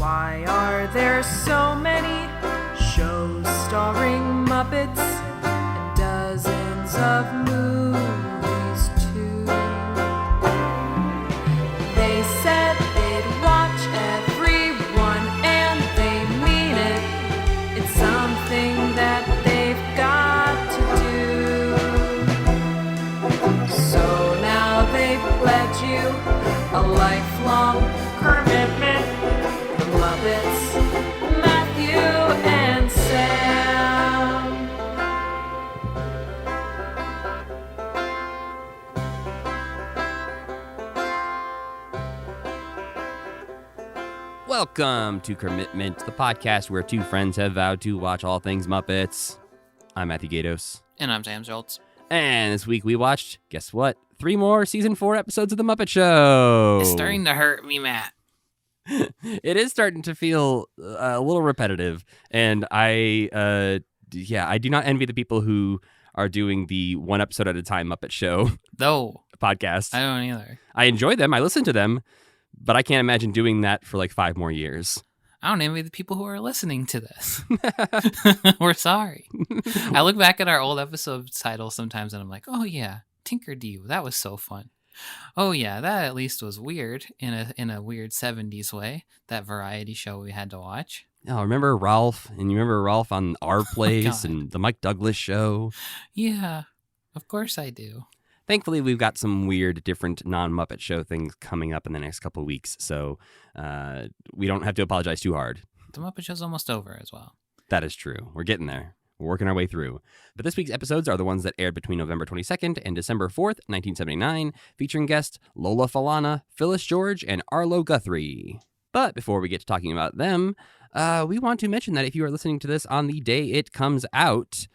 Why are there so many shows starring Muppets and dozens of movies too? They said they'd watch everyone and they mean it. It's something that they've got to do. So now they've pledged you a lifelong commitment. The Muppets, Matthew and Sam. Welcome to Commitment, the podcast where two friends have vowed to watch all things Muppets. I'm Matthew Gatos. And I'm Sam Schultz. And this week we watched, guess what? 3 more season 4 episodes of The Muppet Show. It's starting to hurt me, Matt. It is starting to feel a little repetitive. And I do not envy the people who are doing the 1 episode at a time Muppet Show podcast. I don't either. I enjoy them. I listen to them. But I can't imagine doing that for like 5 more years. I don't envy the people who are listening to this. We're sorry. I look back at our old episode titles sometimes and I'm like, oh yeah, Tinker-Dee, that was so fun. Oh yeah, that at least was weird in a weird 70s way, that variety show we had to watch. Oh, remember Ralph? And you remember Ralph on Our Place God. and the Mike Douglas Show? Yeah, of course I do. Thankfully, we've got some weird, different non-Muppet Show things coming up in the next couple of weeks, so we don't have to apologize too hard. The Muppet Show's almost over as well. That is true. We're getting there. We're working our way through. But this week's episodes are the ones that aired between November 22nd and December 4th, 1979, featuring guests Lola Falana, Phyllis George, and Arlo Guthrie. But before we get to talking about them, we want to mention that if you are listening to this on the day it comes out,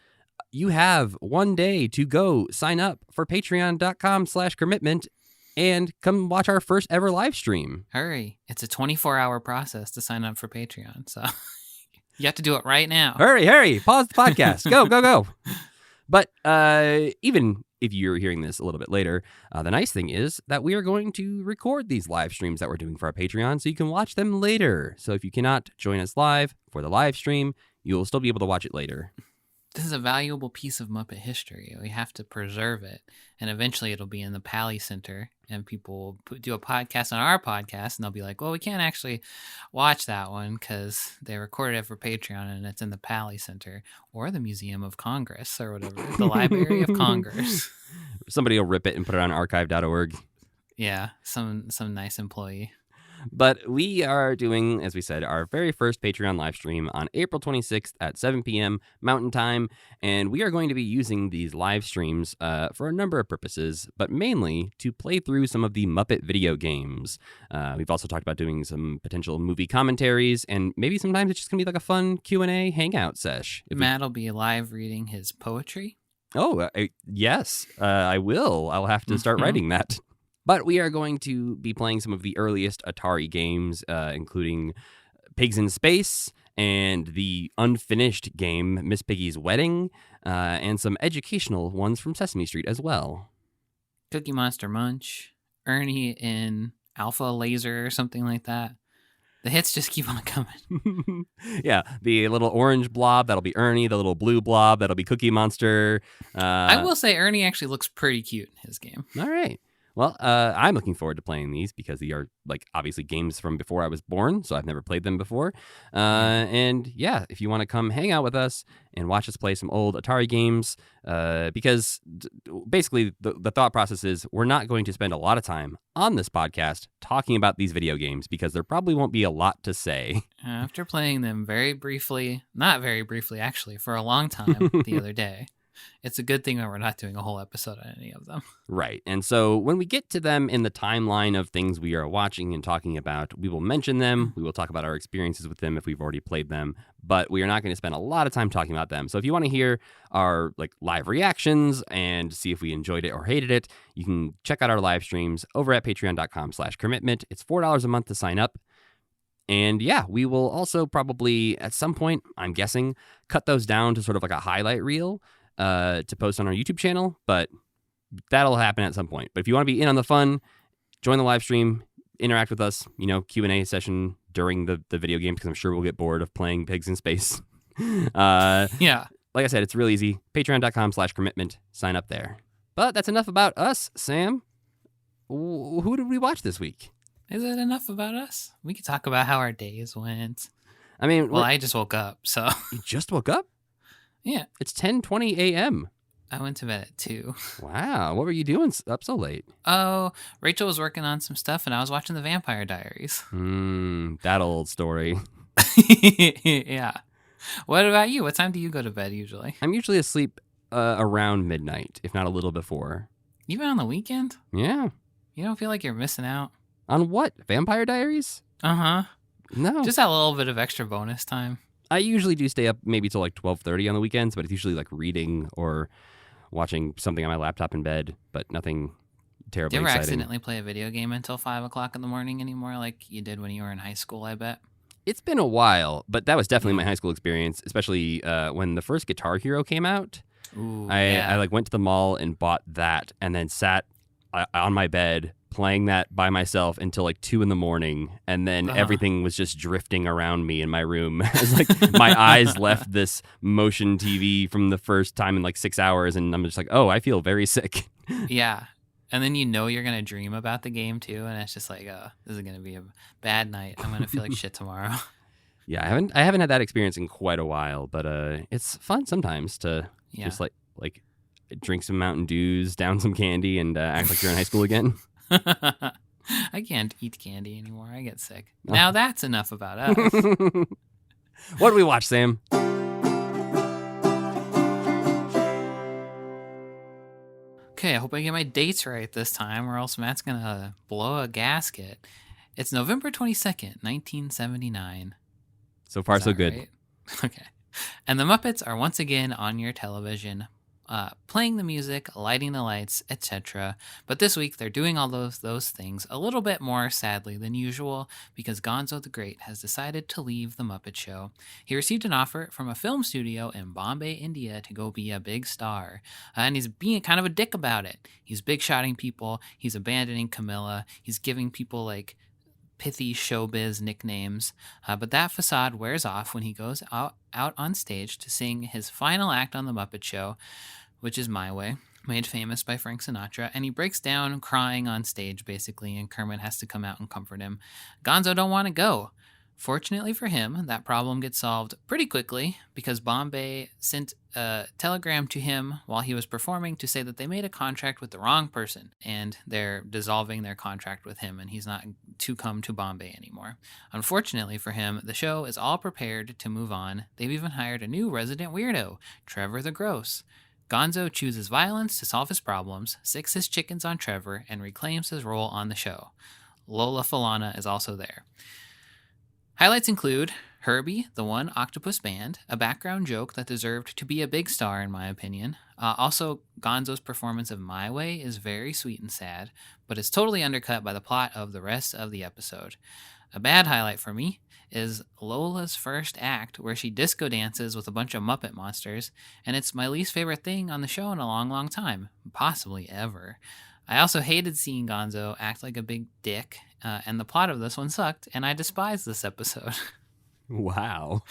you have 1 day to go sign up for patreon.com/commitment and come watch our first ever live stream. Hurry. It's a 24-hour process to sign up for Patreon, so you have to do it right now. Hurry. Pause the podcast. Go. But even if you're hearing this a little bit later, the nice thing is that we are going to record these live streams that we're doing for our Patreon so you can watch them later. So if you cannot join us live for the live stream, you'll still be able to watch it later. This is a valuable piece of Muppet history. We have to preserve it. And eventually it'll be in the Pally Center. And people will do a podcast on our podcast. And they'll be like, well, we can't actually watch that one because they recorded it for Patreon and it's in the Pally Center. Or the Museum of Congress or whatever. The Library of Congress. Somebody will rip it and put it on archive.org. Yeah, some nice employee. But we are doing, as we said, our very first Patreon live stream on April 26th at 7 p.m. Mountain Time. And we are going to be using these live streams for a number of purposes, but mainly to play through some of the Muppet video games. We've also talked about doing some potential movie commentaries, and maybe sometimes it's just going to be like a fun Q&A hangout sesh. Matt will be live reading his poetry. Oh, yes, I will. I'll have to start writing that. But we are going to be playing some of the earliest Atari games, including Pigs in Space and the unfinished game Miss Piggy's Wedding, and some educational ones from Sesame Street as well. Cookie Monster Munch, Ernie in Alpha Laser or something like that. The hits just keep on coming. Yeah, the little orange blob, that'll be Ernie. The little blue blob, that'll be Cookie Monster. I will say Ernie actually looks pretty cute in his game. All right. Well, I'm looking forward to playing these because they are, like, obviously games from before I was born, so I've never played them before. And yeah, if you want to come hang out with us and watch us play some old Atari games, because basically the thought process is we're not going to spend a lot of time on this podcast talking about these video games because there probably won't be a lot to say. After playing them very briefly, not very briefly actually, for a long time the other day. It's a good thing that we're not doing a whole episode on any of them. Right. And so when we get to them in the timeline of things we are watching and talking about, we will mention them. We will talk about our experiences with them if we've already played them. But we are not going to spend a lot of time talking about them. So if you want to hear our live reactions and see if we enjoyed it or hated it, you can check out our live streams over at patreon.com/commitment. It's $4 a month to sign up. And yeah, we will also probably at some point, I'm guessing, cut those down to sort of like a highlight reel to post on our YouTube channel, but that'll happen at some point. But if you want to be in on the fun, join the live stream, interact with us, Q&A session, during the video games because I'm sure we'll get bored of playing pigs in space. Yeah. Like I said, it's real easy. Patreon.com/commitment. Sign up there. But that's enough about us, Sam. Who did we watch this week? Is it enough about us? We could talk about how our days went. I mean, Well, I just woke up, so you just woke up? yeah. It's 10:20 a.m. I went to bed at 2. Wow. What were you doing up so late? Oh, Rachel was working on some stuff, and I was watching The Vampire Diaries. That old story. Yeah. What about you? What time do you go to bed usually? I'm usually asleep around midnight, if not a little before. Even on the weekend? Yeah. You don't feel like you're missing out? On what? Vampire Diaries? Uh-huh. No. Just that little bit of extra bonus time. I usually do stay up maybe till like 12:30 on the weekends, but it's usually like reading or watching something on my laptop in bed, but nothing terribly Do you ever exciting. accidentally play a video game until 5 o'clock in the morning anymore like you did when you were in high school, I bet? It's been a while, but that was definitely my high school experience, especially when the first Guitar Hero came out. Ooh, I like went to the mall and bought that and then sat on my bed playing that by myself until like 2 a.m, and then everything was just drifting around me in my room. It's like my eyes left this motion TV from the first time in like 6 hours, and I'm just like, oh, I feel very sick. Yeah. And then you know you're going to dream about the game too, and it's just like, oh, this is going to be a bad night. I'm going to feel like shit tomorrow. Yeah, I haven't had that experience in quite a while, but it's fun sometimes to just like drink some Mountain Dews, down some candy, and act like you're in high school again. I can't eat candy anymore. I get sick. Now that's enough about us. What did we watch, Sam? Okay, I hope I get my dates right this time, or else Matt's going to blow a gasket. It's November 22nd, 1979. So far, Is so that good. right? Okay. And the Muppets are once again on your television, playing the music, lighting the lights, etc. But this week they're doing all those things a little bit more sadly than usual because Gonzo the Great has decided to leave the Muppet Show. He received an offer from a film studio in Bombay, India to go be a big star. And he's being kind of a dick about it. He's big-shotting people. He's abandoning Camilla. He's giving people like pithy showbiz nicknames, but that facade wears off when he goes out on stage to sing his final act on The Muppet Show, which is My Way, made famous by Frank Sinatra, and he breaks down crying on stage, basically, and Kermit has to come out and comfort him. Gonzo don't want to go. Fortunately for him, that problem gets solved pretty quickly because Bombay sent a telegram to him while he was performing to say that they made a contract with the wrong person and they're dissolving their contract with him and he's not to come to Bombay anymore. Unfortunately for him, the show is all prepared to move on. They've even hired a new resident weirdo, Trevor the Gross. Gonzo chooses violence to solve his problems, sicks his chickens on Trevor, and reclaims his role on the show. Lola Falana is also there. Highlights include Herbie, the One Octopus Band, a background joke that deserved to be a big star in my opinion. Also, Gonzo's performance of My Way is very sweet and sad, but it's totally undercut by the plot of the rest of the episode. A bad highlight for me is Lola's first act where she disco dances with a bunch of Muppet monsters, and it's my least favorite thing on the show in a long, long time, possibly ever. I also hated seeing Gonzo act like a big dick, and the plot of this one sucked, and I despise this episode. Wow.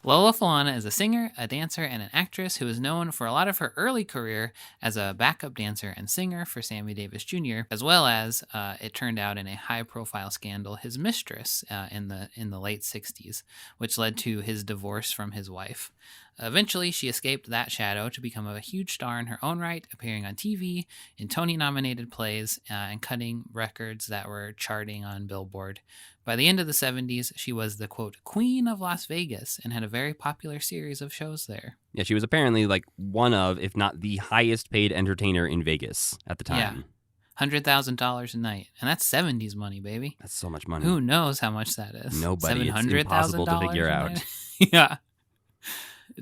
Lola Falana is a singer, a dancer, and an actress who is known for a lot of her early career as a backup dancer and singer for Sammy Davis Jr., as well as, it turned out in a high-profile scandal, his mistress in the late 60s, which led to his divorce from his wife. Eventually, she escaped that shadow to become a huge star in her own right, appearing on TV, in Tony-nominated plays, and cutting records that were charting on Billboard. By the end of the 70s, she was the, quote, Queen of Las Vegas and had a very popular series of shows there. Yeah, she was apparently like one of, if not the highest paid entertainer in Vegas at the time. Yeah, $100,000 a night. And that's 70s money, baby. That's so much money. Who knows how much that is? Nobody. It's impossible to figure out. Yeah.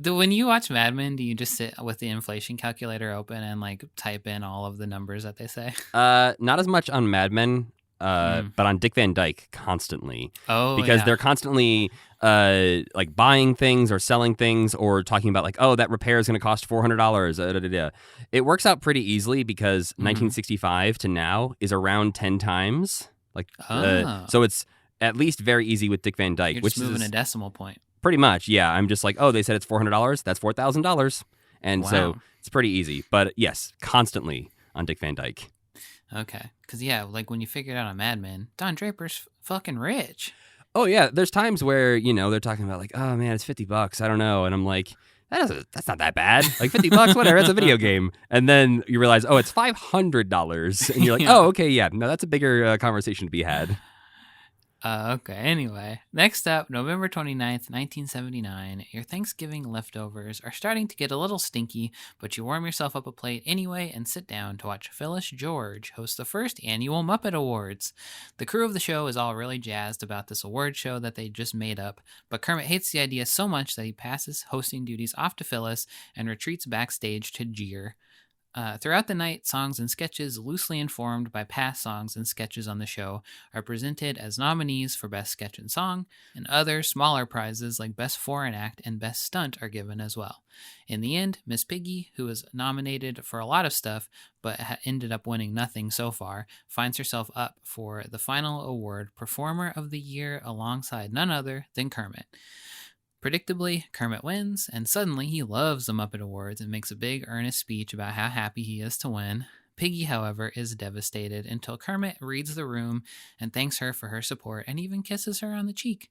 When you watch Mad Men, do you just sit with the inflation calculator open and like type in all of the numbers that they say? Not as much on Mad Men, but on Dick Van Dyke constantly. Oh, because yeah. they're constantly like buying things or selling things or talking about like, oh, that repair is going to cost $400. It works out pretty easily because 1965 to now is around 10 times. Like, so it's at least very easy with Dick Van Dyke, You're which just moving is a decimal point. pretty much, yeah. I'm just like, oh, they said it's $400. That's $4,000. And so Wow. it's pretty easy. But yes, constantly on Dick Van Dyke. Okay. Because, yeah, like when you figured out on Mad Men, Don Draper's fucking rich. Oh, yeah. There's times where, they're talking about like, oh, man, it's $50. I don't know. And I'm like, that's not that bad. Like $50, whatever. It's a video game. And then you realize, oh, it's $500. And you're like, Yeah. oh, okay, yeah. No, that's a bigger conversation to be had. Okay, anyway. Next up, November 29th, 1979. Your Thanksgiving leftovers are starting to get a little stinky, but you warm yourself up a plate anyway and sit down to watch Phyllis George host the first annual Muppet Awards. The crew of the show is all really jazzed about this award show that they just made up, but Kermit hates the idea so much that he passes hosting duties off to Phyllis and retreats backstage to jeer. Throughout the night, songs and sketches loosely informed by past songs and sketches on the show are presented as nominees for Best Sketch and Song, and other smaller prizes like Best Foreign Act and Best Stunt are given as well. In the end, Miss Piggy, who was nominated for a lot of stuff but ended up winning nothing so far, finds herself up for the final award, Performer of the Year, alongside none other than Kermit. Predictably, Kermit wins, and suddenly he loves the Muppet Awards and makes a big earnest speech about how happy he is to win. Piggy, however, is devastated until Kermit reads the room and thanks her for her support and even kisses her on the cheek.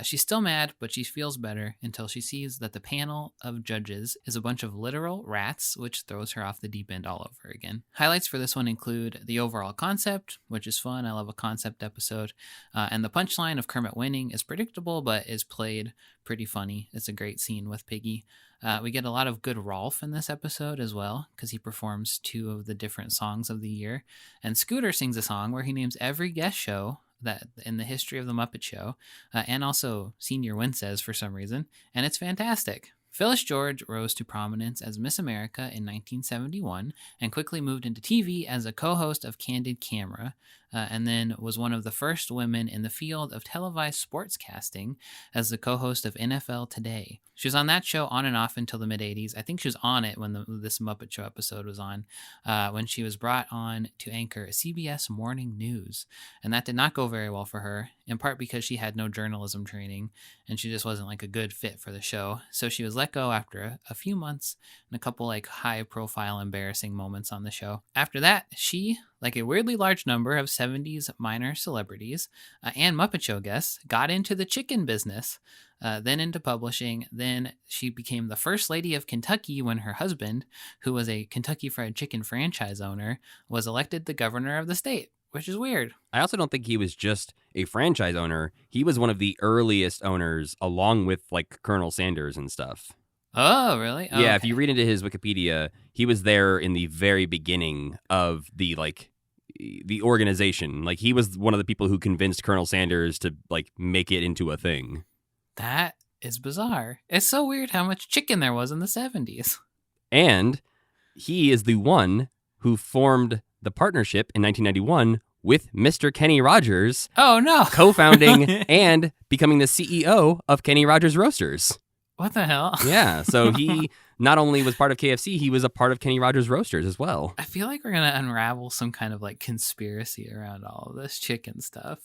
She's still mad, but she feels better until she sees that the panel of judges is a bunch of literal rats, which throws her off the deep end all over again. Highlights for this one include the overall concept, which is fun. I love a concept episode. And the punchline of Kermit winning is predictable, but is played pretty funny. It's a great scene with Piggy. We get a lot of good Rolf in this episode as well, because he performs 2 of the different songs of the year. And Scooter sings a song where he names every guest show that in the history of the Muppet Show, and also Senior Winces for some reason, and it's fantastic. Phyllis George rose to prominence as Miss America in 1971 and quickly moved into TV as a co-host of Candid Camera, and then was one of the first women in the field of televised sportscasting as the co-host of NFL Today. She was on that show on and off until the mid-'80s. I think she was on it when this Muppet Show episode was on, when she was brought on to anchor CBS Morning News. And that did not go very well for her, in part because she had no journalism training, and she just wasn't like a good fit for the show. So she was let go after a few months and a couple like high-profile embarrassing moments on the show. After that, she, like a weirdly large number of 70s minor celebrities and Muppet Show guests, got into the chicken business, then into publishing. Then she became the First Lady of Kentucky when her husband, who was a Kentucky Fried Chicken franchise owner, was elected the governor of the state, which is weird. I also don't think he was just a franchise owner. He was one of the earliest owners, along with like Colonel Sanders and stuff. Oh, really? Oh, yeah, okay. if you read into his Wikipedia, he was there in the very beginning of the organization. Like he was one of the people who convinced Colonel Sanders to like make it into a thing. That is bizarre. It's so weird how much chicken there was in the 70s. And he is the one who formed the partnership in 1991 with Mr. Kenny Rogers. Oh, no. Co-founding and becoming the CEO of Kenny Rogers Roasters. What the hell? Yeah, so he not only was part of KFC, he was a part of Kenny Rogers Roasters as well. I feel like we're going to unravel some kind of like conspiracy around all of this chicken stuff.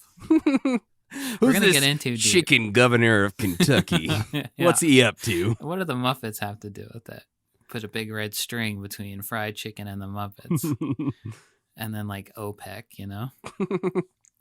We're going to get into deep. Chicken governor of Kentucky. Yeah. What's he up to? What do the Muppets have to do with it? Put a big red string between fried chicken and the Muppets. And then like OPEC, you know?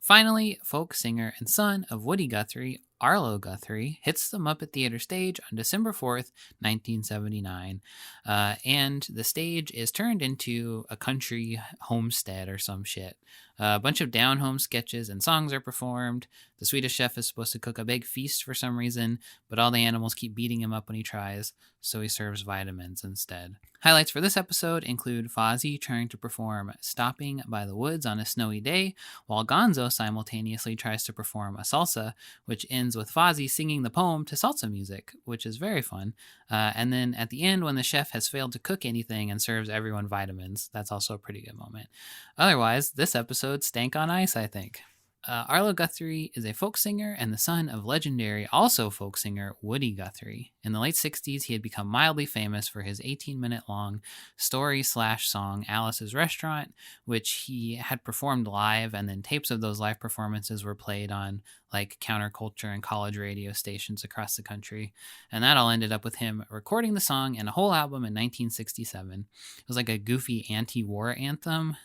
Finally, folk singer and son of Woody Guthrie, Arlo Guthrie, hits the Muppet Theater stage on December 4th, 1979. And the stage is turned into a country homestead or some shit. A bunch of down-home sketches and songs are performed. The Swedish chef is supposed to cook a big feast for some reason, but all the animals keep beating him up when he tries, so he serves vitamins instead. Highlights for this episode include Fozzie trying to perform Stopping by the Woods on a Snowy Day, while Gonzo simultaneously tries to perform a salsa, which ends with Fozzie singing the poem to salsa music, which is very fun. And then at the end, when the chef has failed to cook anything and serves everyone vitamins, that's also a pretty good moment. Otherwise, this episode stank on ice, I think. Arlo Guthrie is a folk singer and the son of legendary, also folk singer, Woody Guthrie. In the late 60s, he had become mildly famous for his 18-minute-long story/song Alice's Restaurant, which he had performed live, and then tapes of those live performances were played on like counterculture and college radio stations across the country. And that all ended up with him recording the song and a whole album in 1967. It was like a goofy anti-war anthem,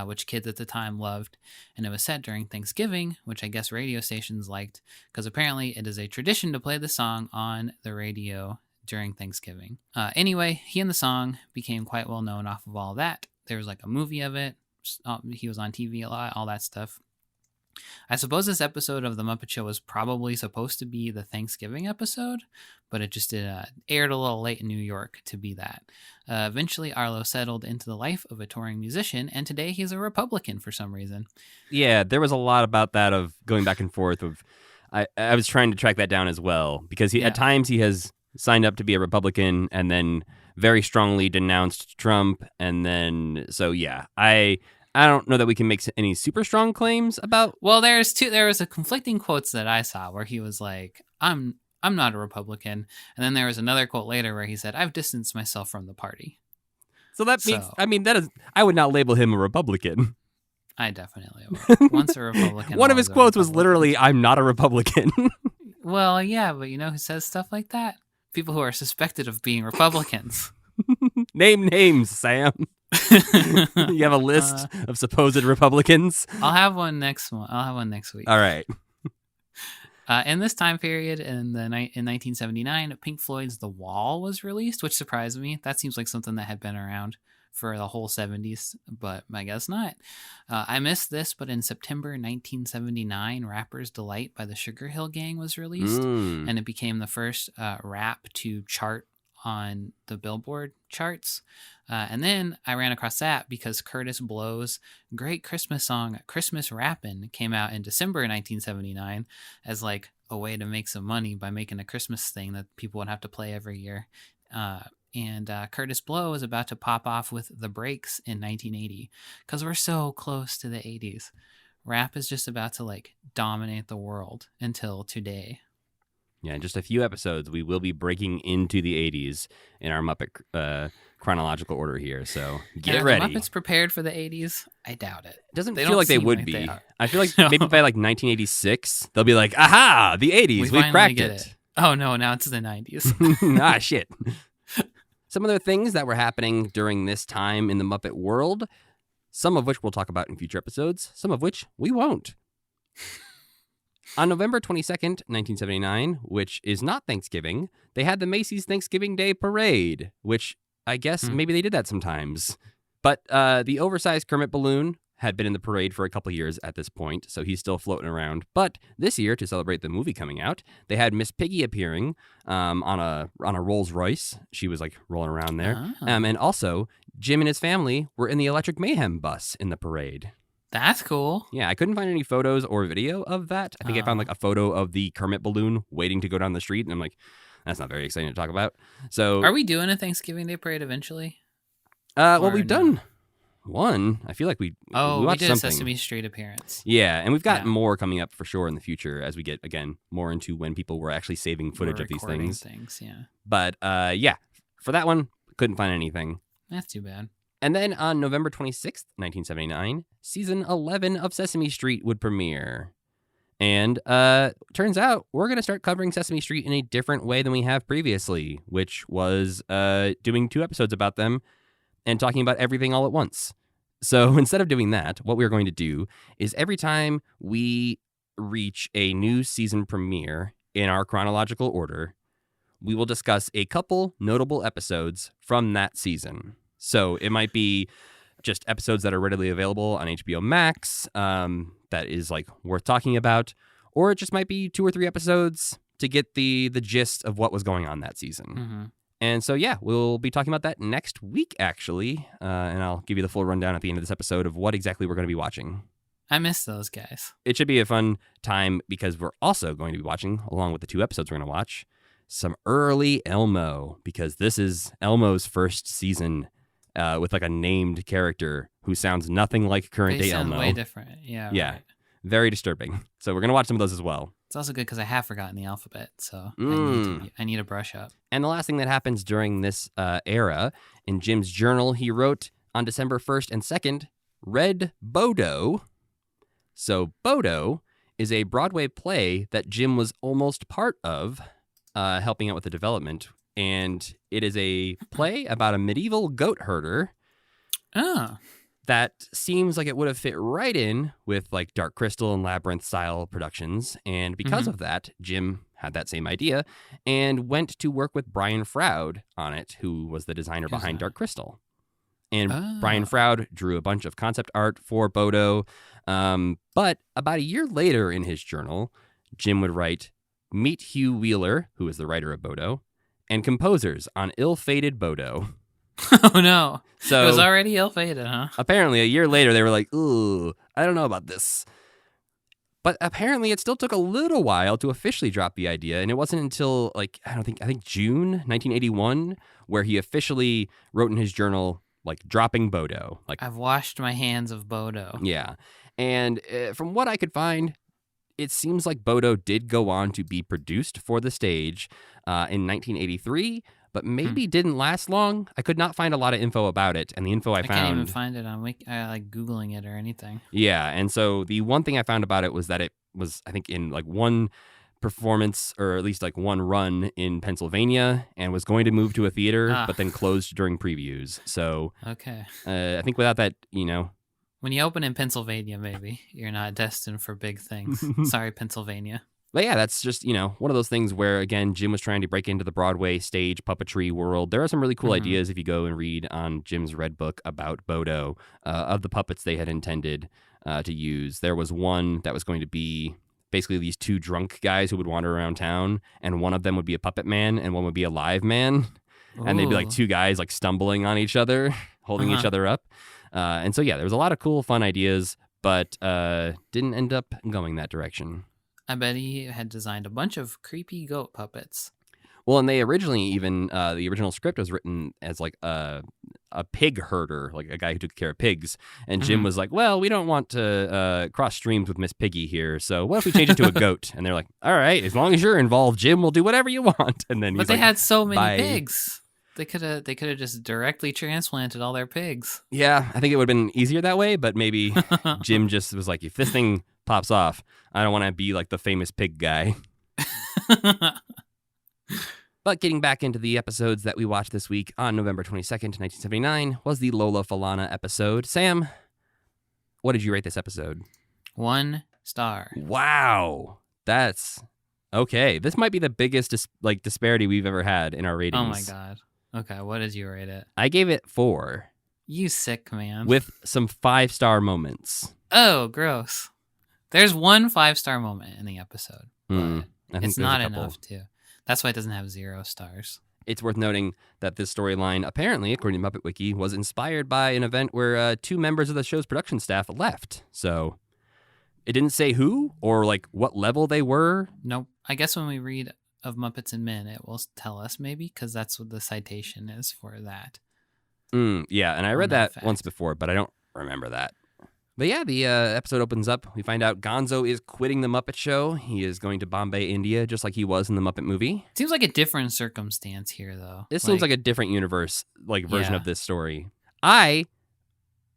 which kids at the time loved, and it was set during Thanksgiving, which I guess radio stations liked, because apparently it is a tradition to play the song on the radio during Thanksgiving. Anyway, he and the song became quite well known off of all that. There was like a movie of it. He was on TV a lot, all that stuff. I suppose this episode of The Muppet Show was probably supposed to be the Thanksgiving episode, but it just aired a little late in New York to be that. Eventually, Arlo settled into the life of a touring musician, and today he's a Republican for some reason. Yeah, there was a lot about that of going back and forth. I was trying to track that down as well, because at times he has signed up to be a Republican and then very strongly denounced Trump, and then, so yeah, I don't know that we can make any super strong claims about. Well, there was a conflicting quotes that I saw where he was like, I'm not a Republican. And then there was another quote later where he said, I've distanced myself from the party. So that means, I would not label him a Republican. I definitely would. Once a Republican. One of his quotes was literally, I'm not a Republican. Well, yeah, but you know who says stuff like that? People who are suspected of being Republicans. Name names, Sam. You have a list of supposed Republicans? I'll have one next week. All right. In this time period, in 1979, Pink Floyd's The Wall was released, which surprised me. That seems like something that had been around for the whole 70s, but I guess not. I missed this, but in September 1979, Rapper's Delight by the Sugar Hill Gang was released, and it became the first rap to chart on the Billboard charts. And then I ran across that because Curtis Blow's great Christmas song, Christmas Rappin', came out in December 1979 as like a way to make some money by making a Christmas thing that people would have to play every year. And Curtis Blow is about to pop off with The Breaks in 1980 because we're so close to the 80s. Rap is just about to like dominate the world until today. Yeah, in just a few episodes, we will be breaking into the 80s in our Muppet chronological order here, so get ready. Are the Muppets prepared for the 80s? I doubt it. It doesn't feel like they would be. I feel like maybe by like 1986, they'll be like, aha, the 80s, we cracked it. Oh no, now it's the 90s. Ah, shit. Some other things that were happening during this time in the Muppet world, some of which we'll talk about in future episodes, some of which we won't. On November 22nd, 1979, which is not Thanksgiving, they had the Macy's Thanksgiving Day Parade, which I guess maybe they did that sometimes. But the oversized Kermit balloon had been in the parade for a couple years at this point, so he's still floating around. But this year, to celebrate the movie coming out, they had Miss Piggy appearing on a Rolls Royce. She was like rolling around there. And also, Jim and his family were in the Electric Mayhem bus in the parade. That's cool. Yeah, I couldn't find any photos or video of that. I think I found like a photo of the Kermit balloon waiting to go down the street, and I'm like, that's not very exciting to talk about. So, are we doing a Thanksgiving Day parade eventually? Well, we've done one. I feel like we watched did something. A Sesame Street appearance. Yeah, and we've got more coming up for sure in the future as we get, again, more into when people were actually saving footage of these things. Yeah. But yeah, for that one, couldn't find anything. That's too bad. And then on November 26th, 1979, season 11 of Sesame Street would premiere. And turns out we're going to start covering Sesame Street in a different way than we have previously, which was doing 2 episodes about them and talking about everything all at once. So instead of doing that, what we're going to do is every time we reach a new season premiere in our chronological order, we will discuss a couple notable episodes from that season. So it might be just episodes that are readily available on HBO Max that is like worth talking about, or it just might be 2 or 3 episodes to get the gist of what was going on that season. Mm-hmm. And so, yeah, we'll be talking about that next week, actually, and I'll give you the full rundown at the end of this episode of what exactly we're going to be watching. I miss those guys. It should be a fun time because we're also going to be watching, along with the 2 episodes we're going to watch, some early Elmo, because this is Elmo's first season with like a named character who sounds nothing like current day Elmo. Way different. Yeah. Yeah. Right. Very disturbing. So we're going to watch some of those as well. It's also good because I have forgotten the alphabet, so I need to brush up. And the last thing that happens during this era, in Jim's journal, he wrote on December 1st and 2nd, Red Bodo. So Bodo is a Broadway play that Jim was almost part of, helping out with the development. And it is a play about a medieval goat herder. Oh. That seems like it would have fit right in with like Dark Crystal and Labyrinth style productions. And because of that, Jim had that same idea and went to work with Brian Froud on it, who was the designer behind Dark Crystal. And Brian Froud drew a bunch of concept art for Bodo. But about a year later in his journal, Jim would write, "Meet Hugh Wheeler," who is the writer of Bodo, "and composers on ill-fated Bodo." Oh, no. So it was already ill-fated, huh? Apparently, a year later, they were like, "Ooh, I don't know about this." But apparently, it still took a little while to officially drop the idea, and it wasn't until I think June 1981 where he officially wrote in his journal, like, dropping Bodo. Like, I've washed my hands of Bodo. yeah, and from what I could find, it seems like Bodo did go on to be produced for the stage in 1983. But maybe didn't last long. I could not find a lot of info about it, and the info I found... I can't even find it on like Googling it or anything. Yeah, and so the one thing I found about it was that it was, I think, in like one performance, or at least like one run in Pennsylvania, and was going to move to a theater, but then closed during previews. So okay, I think without that, when you open in Pennsylvania, maybe you're not destined for big things. Sorry, Pennsylvania. But yeah, that's just, one of those things where, again, Jim was trying to break into the Broadway stage puppetry world. There are some really cool ideas if you go and read on Jim's Red Book about Bodo, of the puppets they had intended to use. There was one that was going to be basically these two drunk guys who would wander around town, and one of them would be a puppet man and one would be a live man. And they'd be like two guys like stumbling on each other, holding each other up. And so, yeah, there was a lot of cool, fun ideas, but didn't end up going that direction. I bet he had designed a bunch of creepy goat puppets. Well, and they originally even, the original script was written as like a pig herder, like a guy who took care of pigs. And Jim was like, well, we don't want to cross streams with Miss Piggy here, so what if we change it to a goat? And they're like, all right, as long as you're involved, Jim, we'll do whatever you want. And then But they had so many pigs. They could have just directly transplanted all their pigs. Yeah, I think it would have been easier that way, but maybe Jim just was like, if this thing pops off, I don't want to be like the famous pig guy. But getting back into the episodes that we watched this week, on November 22nd, 1979, was the Lola Falana episode. Sam, what did you rate this episode? 1 star. Wow. That's okay. This might be the biggest disparity we've ever had in our ratings. Oh my God. Okay, what did you rate it? I gave it 4. You sick man. With some 5-star moments. Oh, gross. There's 1 5-star moment in the episode, but it's not enough too. That's why it doesn't have 0 stars. It's worth noting that this storyline, apparently, according to Muppet Wiki, was inspired by an event where 2 members of the show's production staff left. So it didn't say who or like what level they were. Nope. I guess when we read of Muppets and Men, it will tell us maybe, because that's what the citation is for that. Yeah, and I read that once before, but I don't remember that. But yeah, the episode opens up. We find out Gonzo is quitting the Muppet Show. He is going to Bombay, India, just like he was in the Muppet movie. Seems like a different circumstance here, though. This seems like a different universe, version of this story. I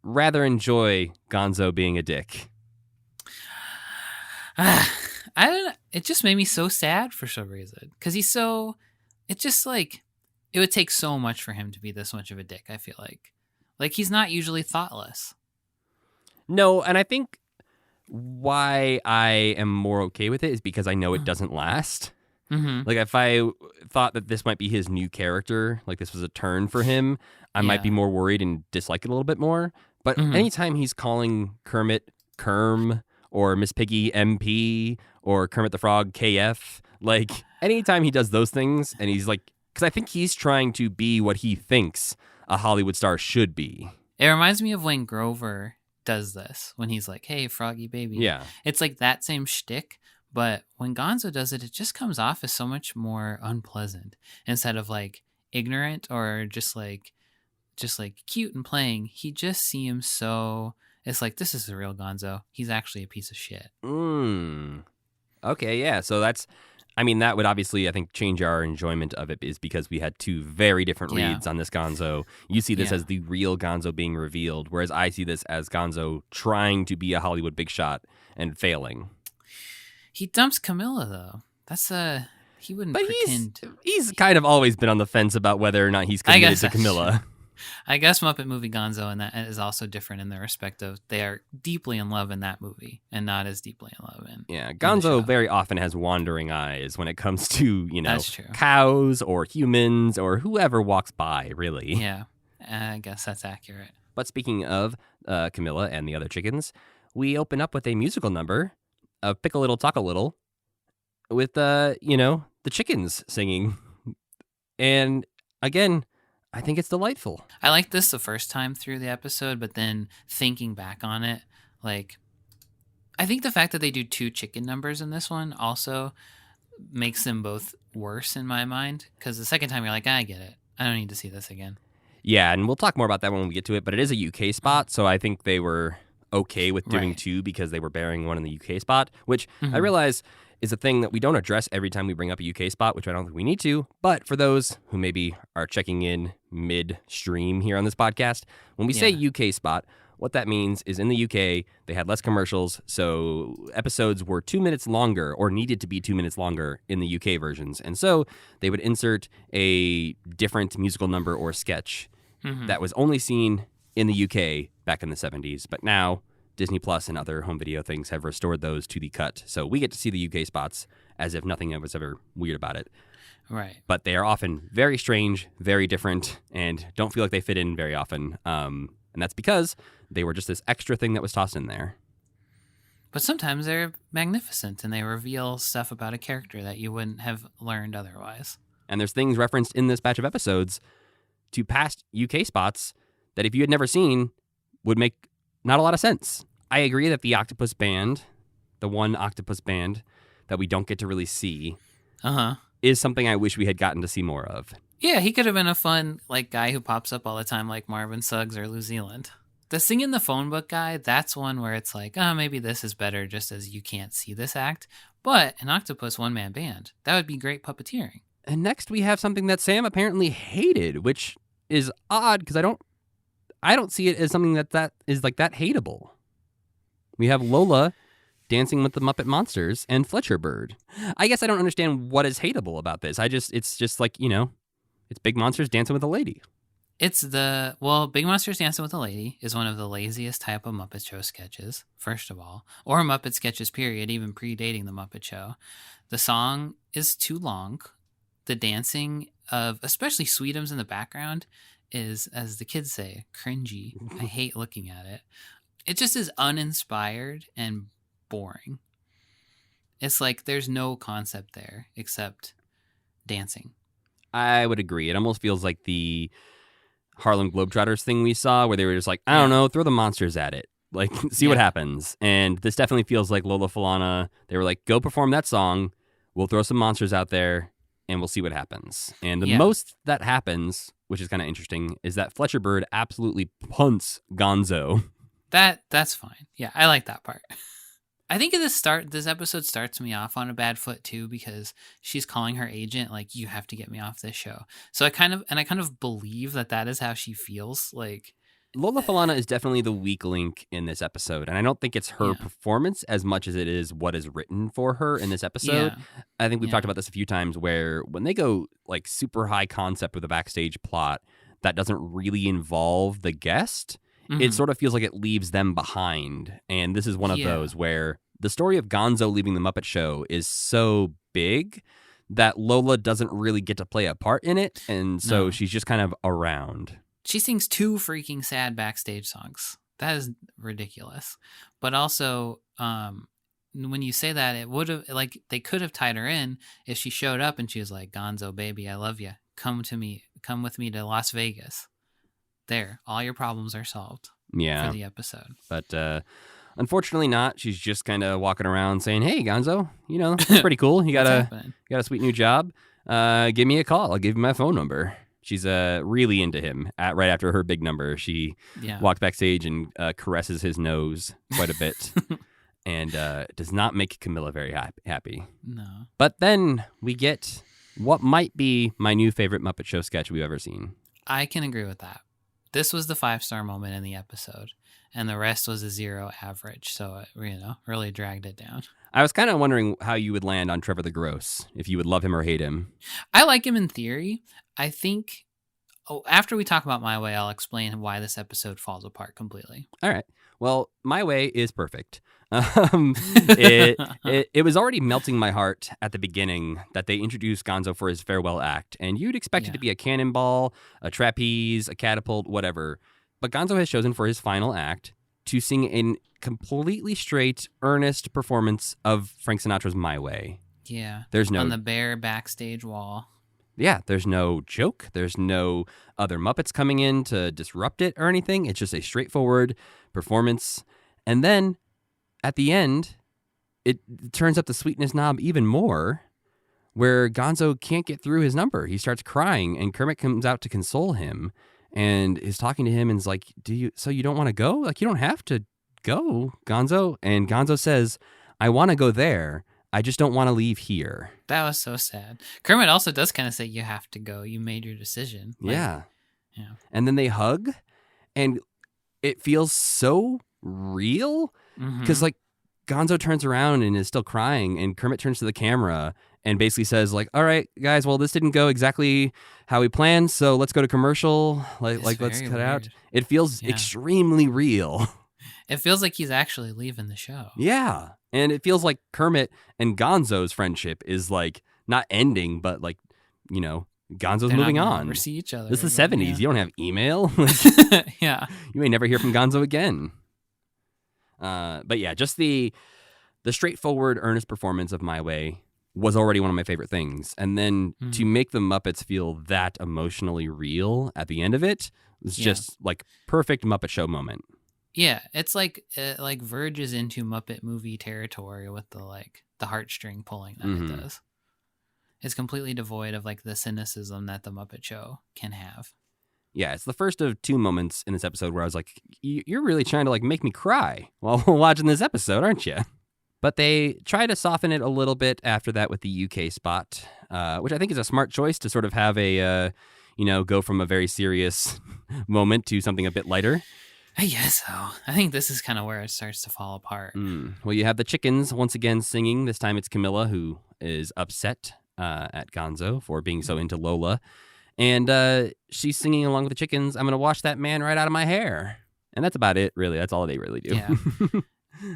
rather enjoy Gonzo being a dick. I don't know. It just made me so sad for some reason. Because he's so... It's just like... It would take so much for him to be this much of a dick, I feel like. Like, he's not usually thoughtless. No, and I think why I am more okay with it is because I know it doesn't last. Like, if I thought that this might be his new character, like this was a turn for him, I might be more worried and dislike it a little bit more. But anytime he's calling Kermit Kerm or Miss Piggy MP or Kermit the Frog KF, like anytime he does those things and he's like, because I think he's trying to be what he thinks a Hollywood star should be. It reminds me of when Grover does this, when he's like, hey, Froggy baby. Yeah. It's like that same shtick, but when Gonzo does it, it just comes off as so much more unpleasant instead of like ignorant or just like cute and playing. He just seems so It's like, this is the real Gonzo. He's actually a piece of shit. Okay, yeah. So that would obviously, I think, change our enjoyment of it, is because we had two very different Yeah. reads on this Gonzo. You see this Yeah. as the real Gonzo being revealed, whereas I see this as Gonzo trying to be a Hollywood big shot and failing. He dumps Camilla, though. He wouldn't But pretend. he's kind of always been on the fence about whether or not he's I committed guess to that's Camilla. I guess Muppet Movie Gonzo and that is also different in the respect of they are deeply in love in that movie and not as deeply in love in Yeah, in the show. Gonzo very often has wandering eyes when it comes to, That's true. cows or humans or whoever walks by, really. Yeah, I guess that's accurate. But speaking of Camilla and the other chickens, we open up with a musical number of Pick a Little, Talk a Little with, the chickens singing. And again, I think it's delightful. I liked this the first time through the episode, but then thinking back on it, like, I think the fact that they do 2 chicken numbers in this one also makes them both worse in my mind. Because the second time you're like, I get it. I don't need to see this again. Yeah, and we'll talk more about that when we get to it, but it is a UK spot, so I think they were okay with doing Right. 2 because they were bearing one in the UK spot, which I Mhm. realize is a thing that we don't address every time we bring up a UK spot, which I don't think we need to. But for those who maybe are checking in midstream here on this podcast, when we say Yeah. UK spot, what that means is in the UK, they had less commercials, so episodes were 2 minutes longer or needed to be 2 minutes longer in the UK versions. And so they would insert a different musical number or sketch Mhm. that was only seen in the UK back in the 70s. But now Disney Plus and other home video things have restored those to the cut. So we get to see the UK spots as if nothing was ever weird about it. Right. But they are often very strange, very different, and don't feel like they fit in very often. And that's because they were just this extra thing that was tossed in there. But sometimes they're magnificent and they reveal stuff about a character that you wouldn't have learned otherwise. And there's things referenced in this batch of episodes to past UK spots that if you had never seen would make not a lot of sense. I agree that the octopus band, the one octopus band that we don't get to really see, is something I wish we had gotten to see more of. Yeah, he could have been a fun guy who pops up all the time like Marvin Suggs or New Zealand. The Sing in the Phone Book guy, that's one where it's like, oh, maybe this is better just as you can't see this act. But an octopus one-man band, that would be great puppeteering. And next we have something that Sam apparently hated, which is odd because I don't see it as something that is like that hateable. We have Lola dancing with the Muppet Monsters and Fletcher Bird. I guess I don't understand what is hateable about this. It's just like, it's big monsters dancing with a lady. Big Monsters Dancing with a Lady is one of the laziest type of Muppet Show sketches, first of all, or Muppet sketches, period, even predating the Muppet Show. The song is too long. The dancing of, especially Sweetums in the background, is, as the kids say, cringy. I hate looking at it. It just is uninspired and boring. It's like there's no concept there except dancing. I would agree. It almost feels like the Harlem Globetrotters thing we saw where they were just like, I don't know, throw the monsters at it. Like, see what happens. And this definitely feels like Lola Falana. They were like, go perform that song. We'll throw some monsters out there and we'll see what happens. And the most that happens, which is kind of interesting, is that Fletcher Bird absolutely punts Gonzo. That's fine. Yeah, I like that part. I think this episode starts me off on a bad foot too because she's calling her agent like, you have to get me off this show. So I kind of believe that is how she feels. Like, Lola Falana is definitely the weak link in this episode, and I don't think it's her performance as much as it is what is written for her in this episode. Yeah. I think we've talked about this a few times where when they go like super high concept with a backstage plot that doesn't really involve the guest, it sort of feels like it leaves them behind. And this is one of those where the story of Gonzo leaving the Muppet Show is so big that Lola doesn't really get to play a part in it, and so she's just kind of around. She sings 2 freaking sad backstage songs. That is ridiculous. But also, when you say that, it would have, they could have tied her in if she showed up and she was like, Gonzo, baby, I love you. Come with me to Las Vegas. There, all your problems are solved for the episode. But unfortunately not. She's just kind of walking around saying, hey, Gonzo, it's pretty cool. You got a sweet new job. Give me a call. I'll give you my phone number. She's really into him. Right after her big number, she walks backstage and caresses his nose quite a bit. And does not make Camilla very happy. No. But then we get what might be my new favorite Muppet Show sketch we've ever seen. I can agree with that. This was the 5-star moment in the episode, and the rest was a 0 average. So it, really dragged it down. I was kind of wondering how you would land on Trevor the Gross, if you would love him or hate him. I like him in theory. I think after we talk about My Way, I'll explain why this episode falls apart completely. All right. Well, My Way is perfect. It was already melting my heart at the beginning that they introduced Gonzo for his farewell act, and you'd expect it to be a cannonball, a trapeze, a catapult, whatever. But Gonzo has chosen for his final act to sing a completely straight, earnest performance of Frank Sinatra's My Way. Yeah. There's no on the bare backstage wall. Yeah, there's no joke. There's no other Muppets coming in to disrupt it or anything. It's just a straightforward performance. And then at the end, it turns up the sweetness knob even more, where Gonzo can't get through his number. He starts crying, and Kermit comes out to console him and is talking to him and is like, so you don't want to go? Like, you don't have to go, Gonzo. And Gonzo says, I want to go there. I just don't want to leave here. That was so sad. Kermit also does kind of say, you have to go. You made your decision. Yeah. Yeah. And then they hug, and it feels so real because like Gonzo turns around and is still crying, and Kermit turns to the camera and basically says like, all right, guys, well, this didn't go exactly how we planned, so let's go to commercial. Let's cut weird. Out. It feels extremely real. It feels like he's actually leaving the show. Yeah. And it feels like Kermit and Gonzo's friendship is like not ending, but like, Gonzo's moving on. Never see each other. This is the 70s. Yeah. You don't have email. Yeah. You may never hear from Gonzo again. But yeah, just the straightforward, earnest performance of My Way was already one of my favorite things. And then to make the Muppets feel that emotionally real at the end of it was just like perfect Muppet Show moment. Yeah, it's like it like verges into Muppet movie territory with the heartstring pulling that it does. It's completely devoid of like the cynicism that the Muppet Show can have. Yeah, it's the first of 2 moments in this episode where I was like, you're really trying to like make me cry while watching this episode, aren't you? But they try to soften it a little bit after that with the UK spot, which I think is a smart choice to sort of have a, go from a very serious moment to something a bit lighter. I guess so. I think this is kind of where it starts to fall apart. Well, you have the chickens once again singing. This time it's Camilla who is upset at Gonzo for being so into Lola. And she's singing along with the chickens, I'm going to wash that man right out of my hair. And that's about it, really. That's all they really do. Yeah.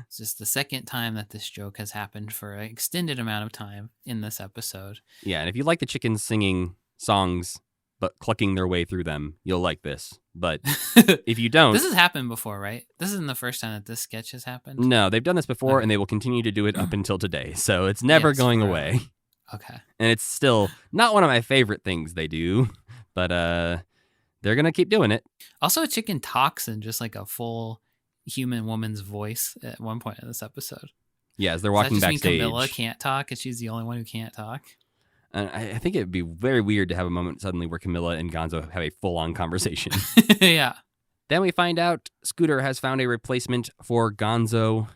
It's just the second time that this joke has happened for an extended amount of time in this episode. Yeah, and if you like the chickens singing songs but clucking their way through them, you'll like this. But if you don't... This has happened before, right? This isn't the first time that this sketch has happened? No, they've done this before, and they will continue to do it up until today. So it's never going away. Okay. And it's still not one of my favorite things they do, but they're going to keep doing it. Also, a chicken talks in just like a full human woman's voice at one point in this episode. Yeah, as they're walking backstage. Does that just mean Camilla can't talk and she's the only one who can't talk? I think it'd be very weird to have a moment suddenly where Camilla and Gonzo have a full-on conversation. Yeah. Then we find out Scooter has found a replacement for Gonzo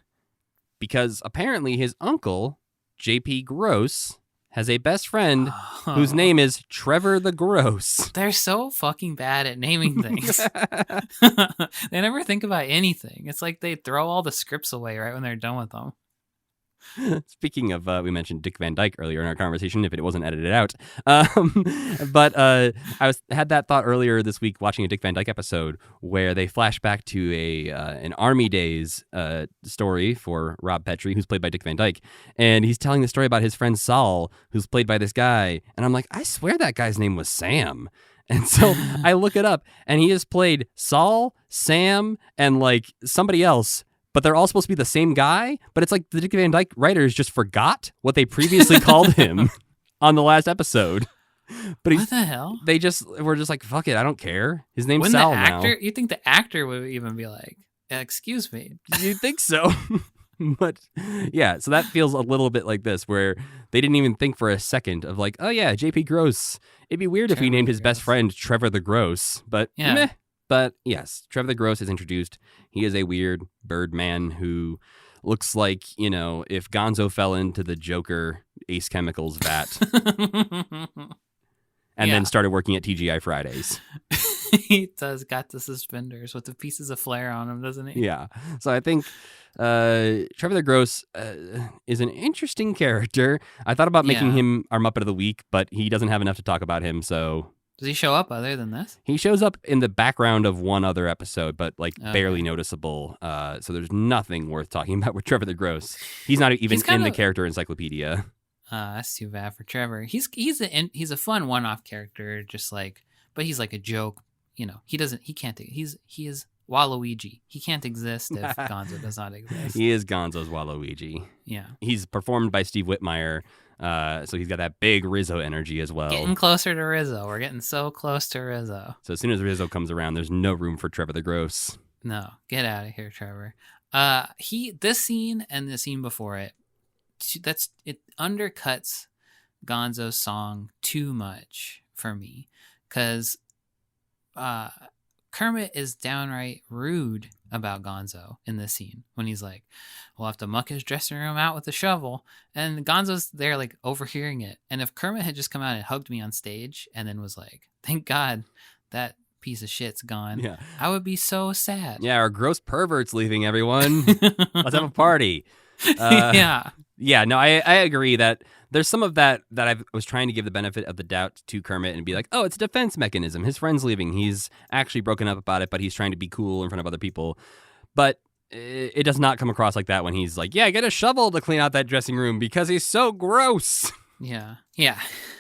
because apparently his uncle, J.P. Gross, has a best friend whose name is Trevor the Gross. They're so fucking bad at naming things. They never think about anything. It's like they throw all the scripts away right when they're done with them. Speaking of, we mentioned Dick Van Dyke earlier in our conversation, if it wasn't edited out. But I had that thought earlier this week watching a Dick Van Dyke episode where they flash back to an Army Days story for Rob Petrie, who's played by Dick Van Dyke. And he's telling the story about his friend Saul, who's played by this guy. And I'm like, I swear that guy's name was Sam. And so I look it up, and he has played Saul, Sam, and like somebody else. But they're all supposed to be the same guy. But it's like the Dick Van Dyke writers just forgot what they previously called him on the last episode. But what the hell? They were just like, fuck it, I don't care. His name's Wouldn't Sal the actor, now. You think the actor would even be like, excuse me? You'd think so. But yeah, so that feels a little bit like this, where they didn't even think for a second of like, oh yeah, JP Gross. It'd be weird if we Trevor named the his best Gross. friend Trevor the Gross, but Yeah. meh. But yes, Trevor the Gross is introduced. He is a weird bird man who looks like, if Gonzo fell into the Joker Ace Chemicals vat and then started working at TGI Fridays. He does got the suspenders with the pieces of flair on him, doesn't he? Yeah. So I think Trevor the Gross is an interesting character. I thought about making him our Muppet of the Week, but he doesn't have enough to talk about him, so... Does he show up other than this? He shows up in the background of one other episode, but barely noticeable. So there's nothing worth talking about with Trevor the Gross. He's not even in the character encyclopedia. That's too bad for Trevor. He's a fun one-off character, but he's like a joke. He is Waluigi. He can't exist if Gonzo does not exist. He is Gonzo's Waluigi. Yeah. He's performed by Steve Whitmire. So he's got that big Rizzo energy as well. Getting closer to Rizzo. We're getting so close to Rizzo. So as soon as Rizzo comes around, there's no room for Trevor the Gross. No, get out of here, Trevor. This scene and the scene before it, it undercuts Gonzo's song too much for me, because Kermit is downright rude about Gonzo in this scene when he's like, we'll have to muck his dressing room out with a shovel, and Gonzo's there like overhearing it. And if Kermit had just come out and hugged me on stage and then was like, thank God that piece of shit's gone, I would be so sad. Yeah, our gross pervert's leaving, everyone. Let's have a party. Yeah, no, I agree that there's some of that I was trying to give the benefit of the doubt to Kermit and be like, oh, it's a defense mechanism. His friend's leaving. He's actually broken up about it, but he's trying to be cool in front of other people. But it does not come across like that when he's like, yeah, get a shovel to clean out that dressing room because he's so gross. Yeah.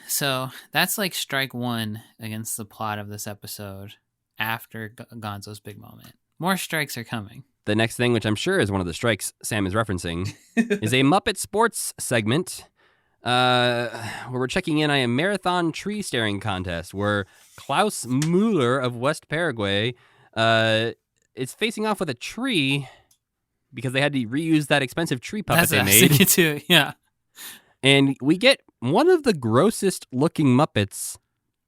So that's like strike one against the plot of this episode after Gonzo's big moment. More strikes are coming. The next thing, which I'm sure is one of the strikes Sam is referencing, is a Muppet Sports segment where we're checking in on a marathon tree staring contest where Klaus Müller of West Paraguay is facing off with a tree because they had to reuse that expensive tree puppet they made. Too, yeah. And we get one of the grossest looking Muppets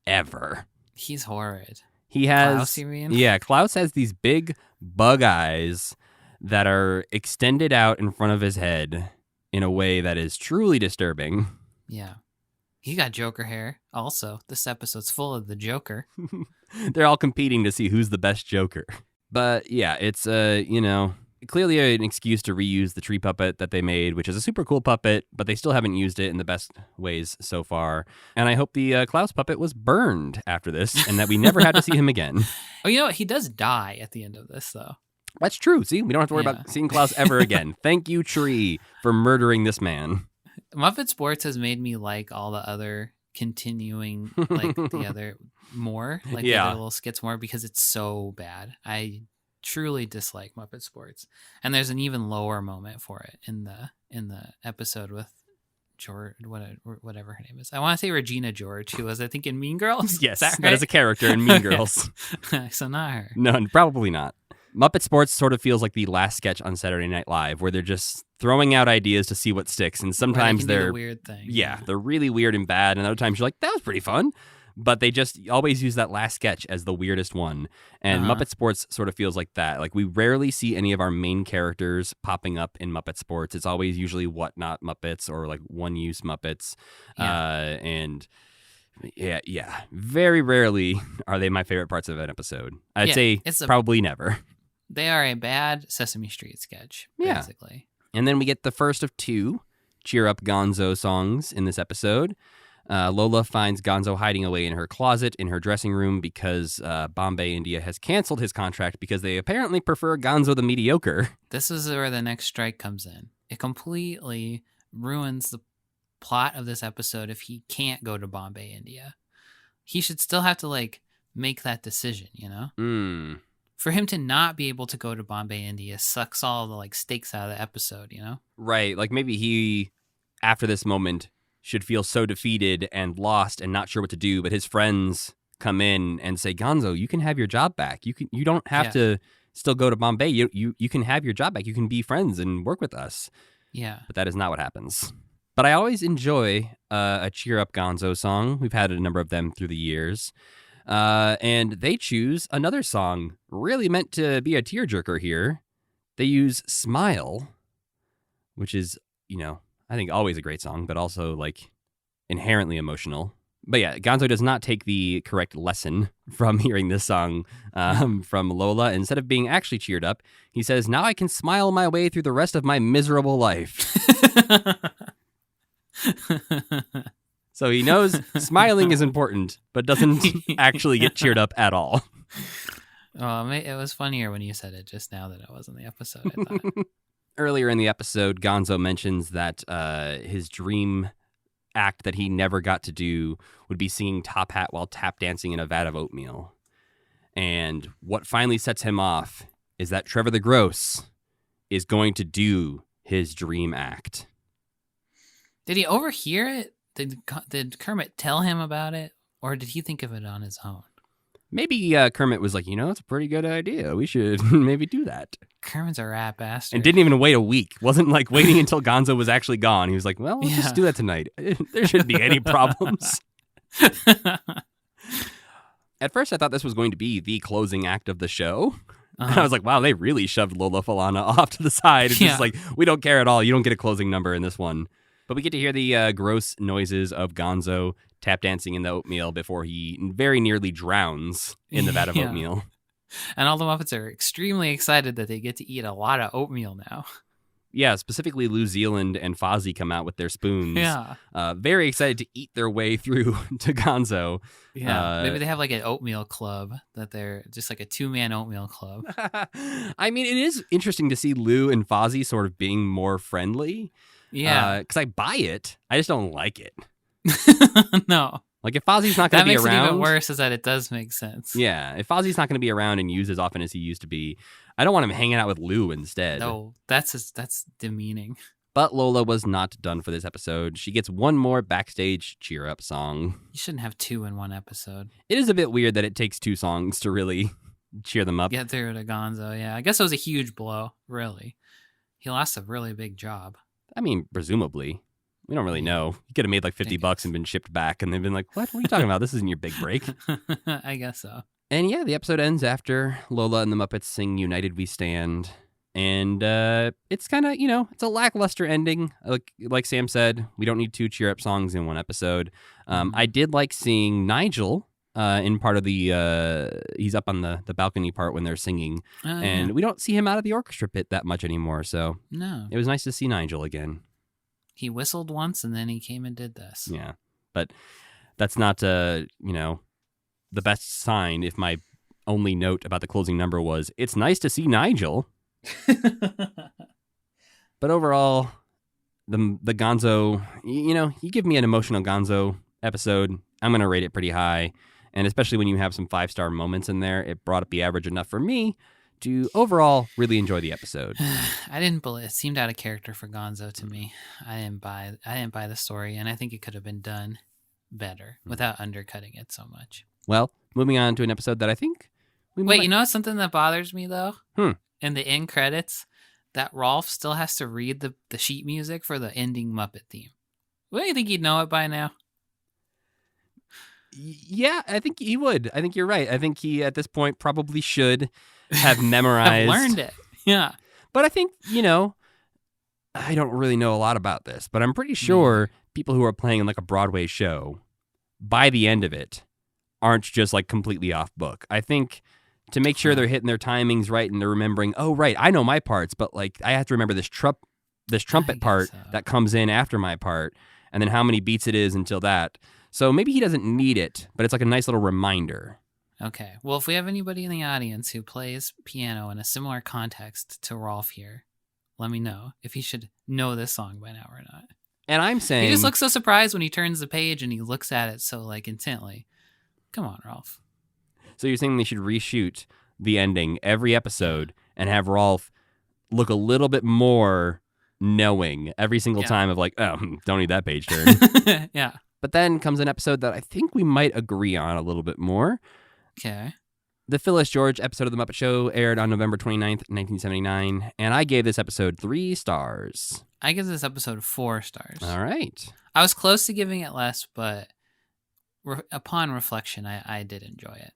ever. He's horrid. He has, Klaus, you mean? Yeah, Klaus has these big bug eyes that are extended out in front of his head in a way that is truly disturbing. Yeah. He got Joker hair. Also, this episode's full of the Joker. They're all competing to see who's the best Joker. But yeah, it's, clearly an excuse to reuse the tree puppet that they made, which is a super cool puppet, but they still haven't used it in the best ways so far. And I hope the Klaus puppet was burned after this and that we never had to see him again. Oh, you know what? He does die at the end of this, though. That's true. See, we don't have to worry about seeing Klaus ever again. Thank you, Tree, for murdering this man. Muppet Sports has made me like all the other continuing, like the other more, like the other little skits more, because it's so bad. I truly dislike Muppet Sports, and there's an even lower moment for it in the episode with George, whatever her name is. I want to say Regina George, who was, I think, in Mean Girls. Yes, that is a character in Mean Girls. So not her. No, probably not. Muppet Sports sort of feels like the last sketch on Saturday Night Live, where they're just throwing out ideas to see what sticks, and sometimes they're weird thing. Yeah, they're really weird and bad, and other times you're like, that was pretty fun. But they just always use that last sketch as the weirdest one. And Muppet Sports sort of feels like that. Like, we rarely see any of our main characters popping up in Muppet Sports. It's always usually Whatnot Muppets or like one-use Muppets. And very rarely are they my favorite parts of an episode. I'd say probably never. They are a bad Sesame Street sketch, basically. And then we get the first of two Cheer Up Gonzo songs in this episode. Lola finds Gonzo hiding away in her closet in her dressing room because Bombay, India has canceled his contract because they apparently prefer Gonzo the mediocre. This is where the next strike comes in. It completely ruins the plot of this episode if he can't go to Bombay, India. He should still have to, like, make that decision, you know? For him to not be able to go to Bombay, India sucks all the, like, stakes out of the episode, you know? Right. Like, maybe he, after this moment, should feel so defeated and lost and not sure what to do, but his friends come in and say, Gonzo, you can have your job back. You don't have to still go to Bombay. You can have your job back. You can be friends and work with us. Yeah. But that is not what happens. But I always enjoy a cheer up Gonzo song. We've had a number of them through the years. And they choose another song really meant to be a tearjerker here. They use Smile, which is, I think always a great song, but also like inherently emotional. But yeah, Gonzo does not take the correct lesson from hearing this song from Lola. Instead of being actually cheered up, he says, "Now I can smile my way through the rest of my miserable life." So he knows smiling is important, but doesn't actually get cheered up at all. Oh, it was funnier when you said it just now that it was in the episode, I thought. Earlier in the episode, Gonzo mentions that his dream act that he never got to do would be singing Top Hat while tap dancing in a vat of oatmeal. And what finally sets him off is that Trevor the Gross is going to do his dream act. Did he overhear it? Did Kermit tell him about it? Or did he think of it on his own? Maybe Kermit was like, it's a pretty good idea. We should maybe do that. Kermit's a rat bastard. And didn't even wait a week. Wasn't like waiting until Gonzo was actually gone. He was like, well, let's just do that tonight. There shouldn't be any problems. At first, I thought this was going to be the closing act of the show. And I was like, wow, they really shoved Lola Falana off to the side. It's just like, we don't care at all. You don't get a closing number in this one. But we get to hear the gross noises of Gonzo tap dancing in the oatmeal before he very nearly drowns in the vat of oatmeal. And all the Muppets are extremely excited that they get to eat a lot of oatmeal now. Yeah, specifically New Zealand and Fozzie come out with their spoons. Yeah. Very excited to eat their way through to Gonzo. Yeah, maybe they have like an oatmeal club that they're just like a 2-man oatmeal club. I mean, it is interesting to see Lou and Fozzie sort of being more friendly. Yeah. Because I buy it. I just don't like it. No. Like if Fozzie's not going to be around. That makes it even worse is that it does make sense. Yeah. If Fozzie's not going to be around and used as often as he used to be, I don't want him hanging out with Lou instead. No, that's demeaning. But Lola was not done for this episode. She gets one more backstage cheer up song. You shouldn't have 2 in one episode. It is a bit weird that it takes 2 songs to really cheer them up. Get through to Gonzo, yeah. I guess it was a huge blow, really. He lost a really big job. I mean, presumably. We don't really know. He could have made like $50 and been shipped back, and they've been like, what are you talking about? This isn't your big break. I guess so. And yeah, the episode ends after Lola and the Muppets sing United We Stand. And it's kind of, it's a lackluster ending. Like Sam said, we don't need 2 cheer-up songs in one episode. I did like seeing Nigel in part of the, he's up on the balcony part when they're singing. And we don't see him out of the orchestra pit that much anymore. So no, it was nice to see Nigel again. He whistled once and then he came and did this. Yeah, but that's not, the best sign if my only note about the closing number was, it's nice to see Nigel. But overall, the Gonzo, you give me an emotional Gonzo episode, I'm going to rate it pretty high. And especially when you have some 5-star moments in there, it brought up the average enough for me to overall really enjoy the episode. I didn't believe it. Seemed out of character for Gonzo to me. I didn't buy the story, and I think it could have been done better without undercutting it so much. Well, moving on to an episode that I think we Wait, you know something that bothers me though? In the end credits, that Rolf still has to read the sheet music for the ending Muppet theme. Wouldn't you think he'd know it by now? Yeah, I think he would. I think you're right. I think he, at this point, probably should have memorized. I've learned it. Yeah. But I think, I don't really know a lot about this, but I'm pretty sure people who are playing in like a Broadway show, by the end of it, aren't just like completely off book. I think to make sure they're hitting their timings right and they're remembering, oh, right, I know my parts, but like I have to remember this trumpet part that comes in after my part, and then how many beats it is until that. So maybe he doesn't need it, but it's like a nice little reminder. Okay. Well, if we have anybody in the audience who plays piano in a similar context to Rolf here, let me know if he should know this song by now or not. And I'm saying... He just looks so surprised when he turns the page and he looks at it so like intently. Come on, Rolf. So you're saying they should reshoot the ending every episode and have Rolf look a little bit more knowing every single time of like, oh, don't need that page turn. Yeah. But then comes an episode that I think we might agree on a little bit more. Okay. The Phyllis George episode of The Muppet Show aired on November 29th, 1979, and I gave this episode 3 stars. I give this episode 4 stars. All right. I was close to giving it less, but upon reflection, I did enjoy it.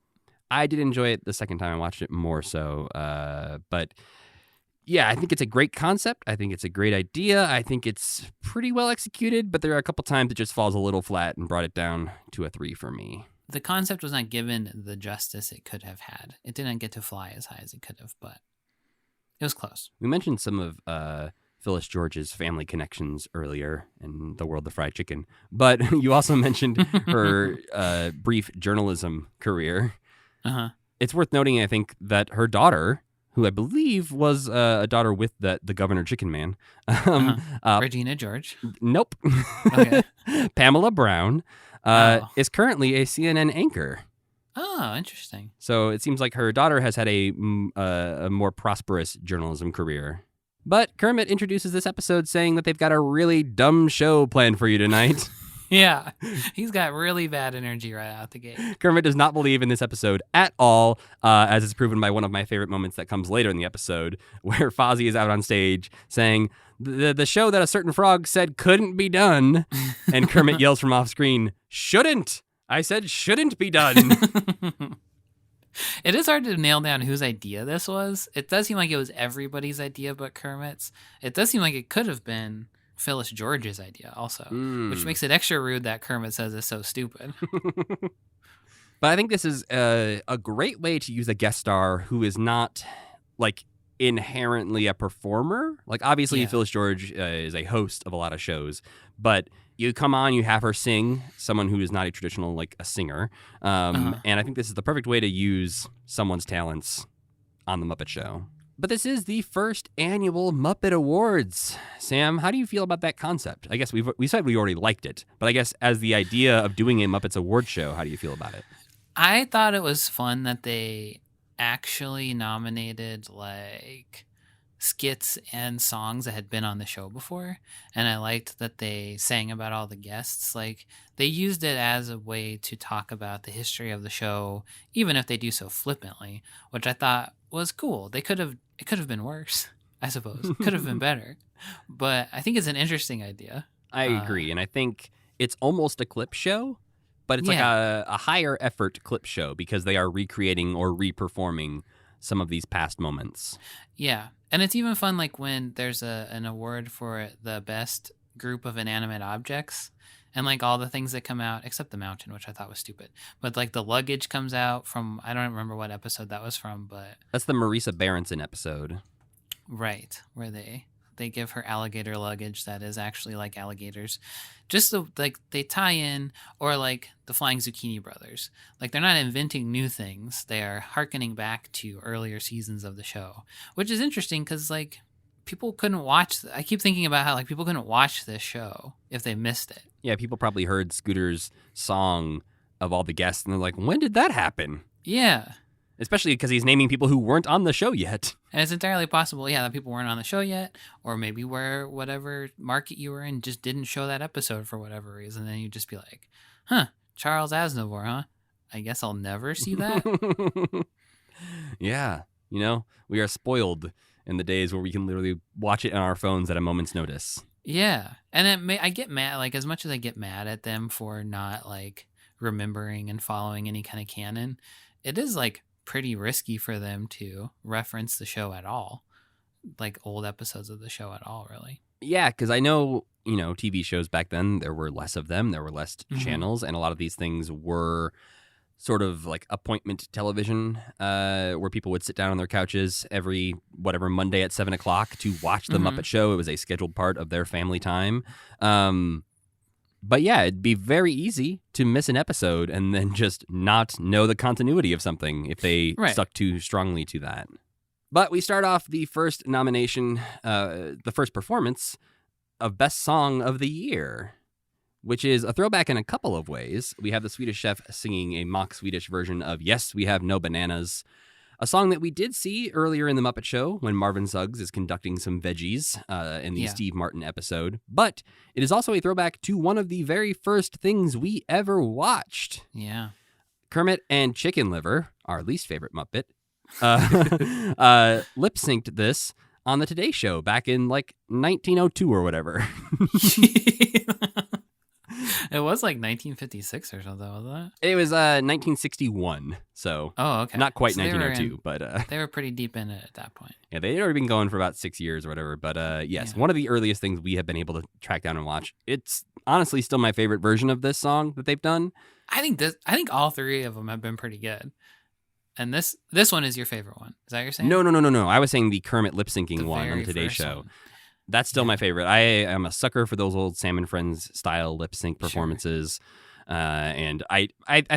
I did enjoy it the second time I watched it more so. But yeah, I think it's a great concept. I think it's a great idea. I think it's pretty well executed, but there are a couple times it just falls a little flat and brought it down to a 3 for me. The concept was not given the justice it could have had. It didn't get to fly as high as it could have, but it was close. We mentioned some of Phyllis George's family connections earlier in the world of fried chicken, but you also mentioned her brief journalism career. Uh-huh. It's worth noting, I think, that her daughter, who I believe was a daughter with the Governor Chicken Man. Regina George. Nope. Okay. Pamela Brown is currently a CNN anchor. Oh, interesting. So it seems like her daughter has had a more prosperous journalism career. But Kermit introduces this episode saying that they've got a really dumb show planned for you tonight. Yeah, he's got really bad energy right out the gate. Kermit does not believe in this episode at all, as is proven by one of my favorite moments that comes later in the episode, where Fozzie is out on stage saying, the show that a certain frog said couldn't be done, and Kermit yells from off screen, "Shouldn't! I said shouldn't be done." It is hard to nail down whose idea this was. It does seem like it was everybody's idea but Kermit's. It does seem like it could have been Phyllis George's idea also, which makes it extra rude that Kermit says it's so stupid. But I think this is a great way to use a guest star who is not, like, inherently a performer. Like, obviously, Phyllis George is a host of a lot of shows, but you come on, you have her sing, someone who is not a traditional, like, a singer. And I think this is the perfect way to use someone's talents on The Muppet Show. But this is the first annual Muppet Awards. Sam, how do you feel about that concept? I guess we said we already liked it, but I guess as the idea of doing a Muppets Award show, how do you feel about it? I thought it was fun that they actually nominated, like, skits and songs that had been on the show before, and I liked that they sang about all the guests. Like, they used it as a way to talk about the history of the show, even if they do so flippantly, which I thought was cool. It could have been worse, I suppose. Could have been better, but I think it's an interesting idea. I agree, and I think it's almost a clip show, but it's like a higher effort clip show because they are recreating or re-performing some of these past moments. Yeah. And it's even fun, like, when there's an award for the best group of inanimate objects and, like, all the things that come out, except the mountain, which I thought was stupid. But, like, the luggage comes out from, I don't remember what episode that was from, but... That's the Marisa Berenson episode. Right, where they give her alligator luggage that is actually like alligators. Just so, like, they tie in, or like the Flying Zucchini Brothers. Like, they're not inventing new things. They are hearkening back to earlier seasons of the show, which is interesting because, like, people couldn't watch. I keep thinking about how, like, people couldn't watch this show if they missed it. Yeah, people probably heard Scooter's song of all the guests, and they're like, when did that happen? Yeah. Especially because he's naming people who weren't on the show yet. And it's entirely possible, that people weren't on the show yet, or maybe where whatever market you were in just didn't show that episode for whatever reason. Then you'd just be like, huh, Charles Aznavour, huh? I guess I'll never see that. Yeah. We are spoiled in the days where we can literally watch it on our phones at a moment's notice. Yeah. And I get mad, like, as much as I get mad at them for not, like, remembering and following any kind of canon, it is, like, pretty risky for them to reference the show at all, like old episodes of the show at all, really. Yeah, because I know, TV shows back then, there were less of them, there were less channels, and a lot of these things were sort of like appointment television, where people would sit down on their couches every Monday at 7 o'clock to watch the Muppet Show. It was a scheduled part of their family time. But yeah, it'd be very easy to miss an episode and then just not know the continuity of something if they stuck too strongly to that. But we start off the first nomination, the first performance of Best Song of the Year, which is a throwback in a couple of ways. We have the Swedish Chef singing a mock Swedish version of Yes, We Have No Bananas, a song that we did see earlier in The Muppet Show when Marvin Suggs is conducting some veggies in the Steve Martin episode. But it is also a throwback to one of the very first things we ever watched. Yeah. Kermit and Chicken Liver, our least favorite Muppet, lip-synced this on the Today Show back in like 1902 or whatever. It was like 1956 or something, wasn't it? It was 1961, so Oh, okay. not quite So they were 1902, but They were pretty deep in it at that point. yeah, they had already been going for about 6 years or whatever. But yes, one of the earliest things we have been able to track down and watch. It's honestly still my favorite version of this song that they've done. I think all three of them have been pretty good. And this one is your favorite one. Is that what you're saying? No. I was saying the Kermit lip syncing one on very the Today first Show. one. That's still my favorite. I am a sucker for those old Sam and Friends style lip sync performances. And I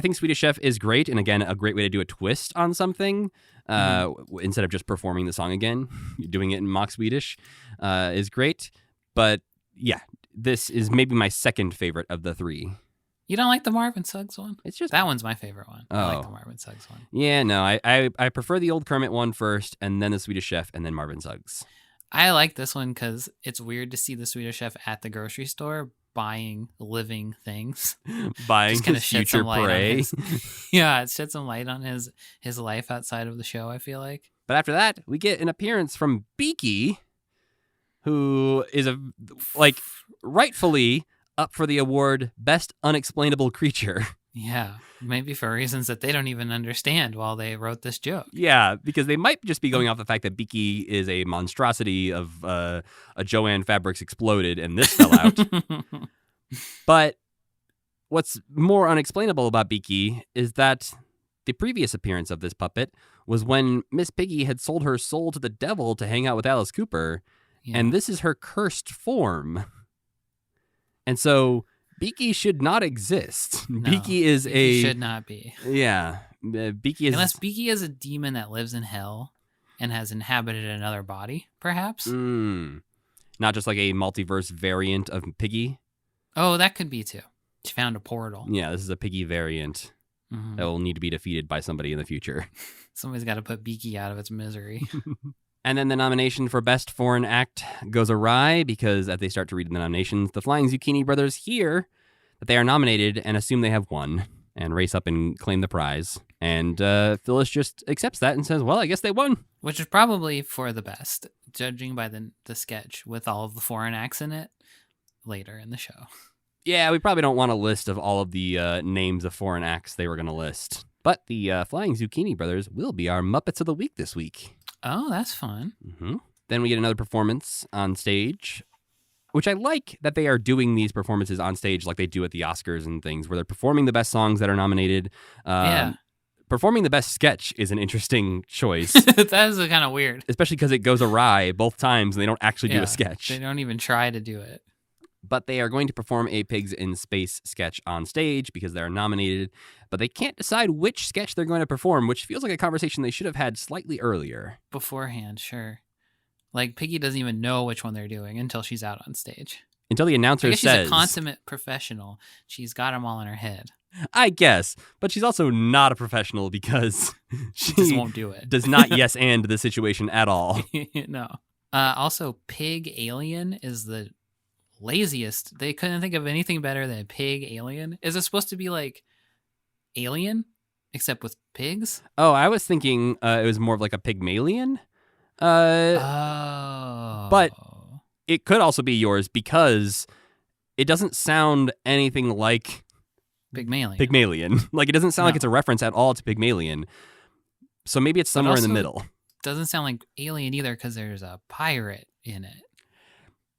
think Swedish Chef is great. And again, a great way to do a twist on something instead of just performing the song again. Doing it in mock Swedish is great. But yeah, this is maybe my second favorite of the three. You don't like the Marvin Suggs one? It's just That one's my favorite one. I like Oh. the Marvin Suggs one. Yeah, no, I prefer the old Kermit one first, and then the Swedish Chef, and then Marvin Suggs. I like this one because it's weird to see the Swedish Chef at the grocery store buying living things. Buying Just kind of his shed future some light on prey. his, yeah, it shed some light on his life outside of the show, I feel like. But after that, we get an appearance from Beaky, who is rightfully up for the award Best Unexplainable Creature. Yeah, maybe for reasons that they don't even understand while they wrote this joke. Yeah, because they might just be going off the fact that Beaky is a monstrosity of a Joanne Fabrics exploded and this fell out. But what's more unexplainable about Beaky is that the previous appearance of this puppet was when Miss Piggy had sold her soul to the devil to hang out with Alice Cooper, Yeah. and this is her cursed form. And so Beaky should not exist. No, Beaky is Beaky should not be. Yeah. Beaky is... Unless Beaky is a demon that lives in hell and has inhabited another body, perhaps. Not just like a multiverse variant of Piggy. Oh, that could be too. She found a portal. Yeah, this is a Piggy variant Mhm. that will need to be defeated by somebody in the future. Somebody's got to put Beaky out of its misery. And then the nomination for Best Foreign Act goes awry because as they start to read the nominations, the Flying Zucchini Brothers hear that they are nominated and assume they have won and race up and claim the prize. And Phyllis just accepts that and says, well, I guess they won. Which is probably for the best, judging by the sketch with all of the foreign acts in it later in the show. Yeah, we probably don't want a list of all of the names of foreign acts they were going to list. But the Flying Zucchini Brothers will be our Muppets of the Week this week. Oh, that's fun. Mm-hmm. Then we get another performance on stage, which I like that they are doing these performances on stage like they do at the Oscars and things, where they're performing the best songs that are nominated. Yeah. Performing the best sketch is an interesting choice, That is kind of weird. especially because it goes awry both times and they don't actually do Yeah, a sketch. They don't even try to do it. But they are going to perform a Pigs in Space sketch on stage because they're nominated, but they can't decide which sketch they're going to perform, which feels like a conversation they should have had slightly earlier. Beforehand, sure. Like, Piggy doesn't even know which one they're doing until she's out on stage. Until the I announcer guess she's says, a consummate professional. She's got them all in her head. I guess, but she's also not a professional because She just she won't do it. does not yes and the situation at all. No. Also, Pig Alien is the laziest. They couldn't think of anything better than Pig Alien. Is it supposed to be like Alien, except with pigs? Oh, I was thinking it was more of like a Pygmalion. Oh. but- It could also be yours because it doesn't sound anything like Pygmalion. Pygmalion. Like, it doesn't sound like No. it's a reference at all to Pygmalion. So maybe it's somewhere in the also- middle. Doesn't sound like Alien either because there's a pirate in it.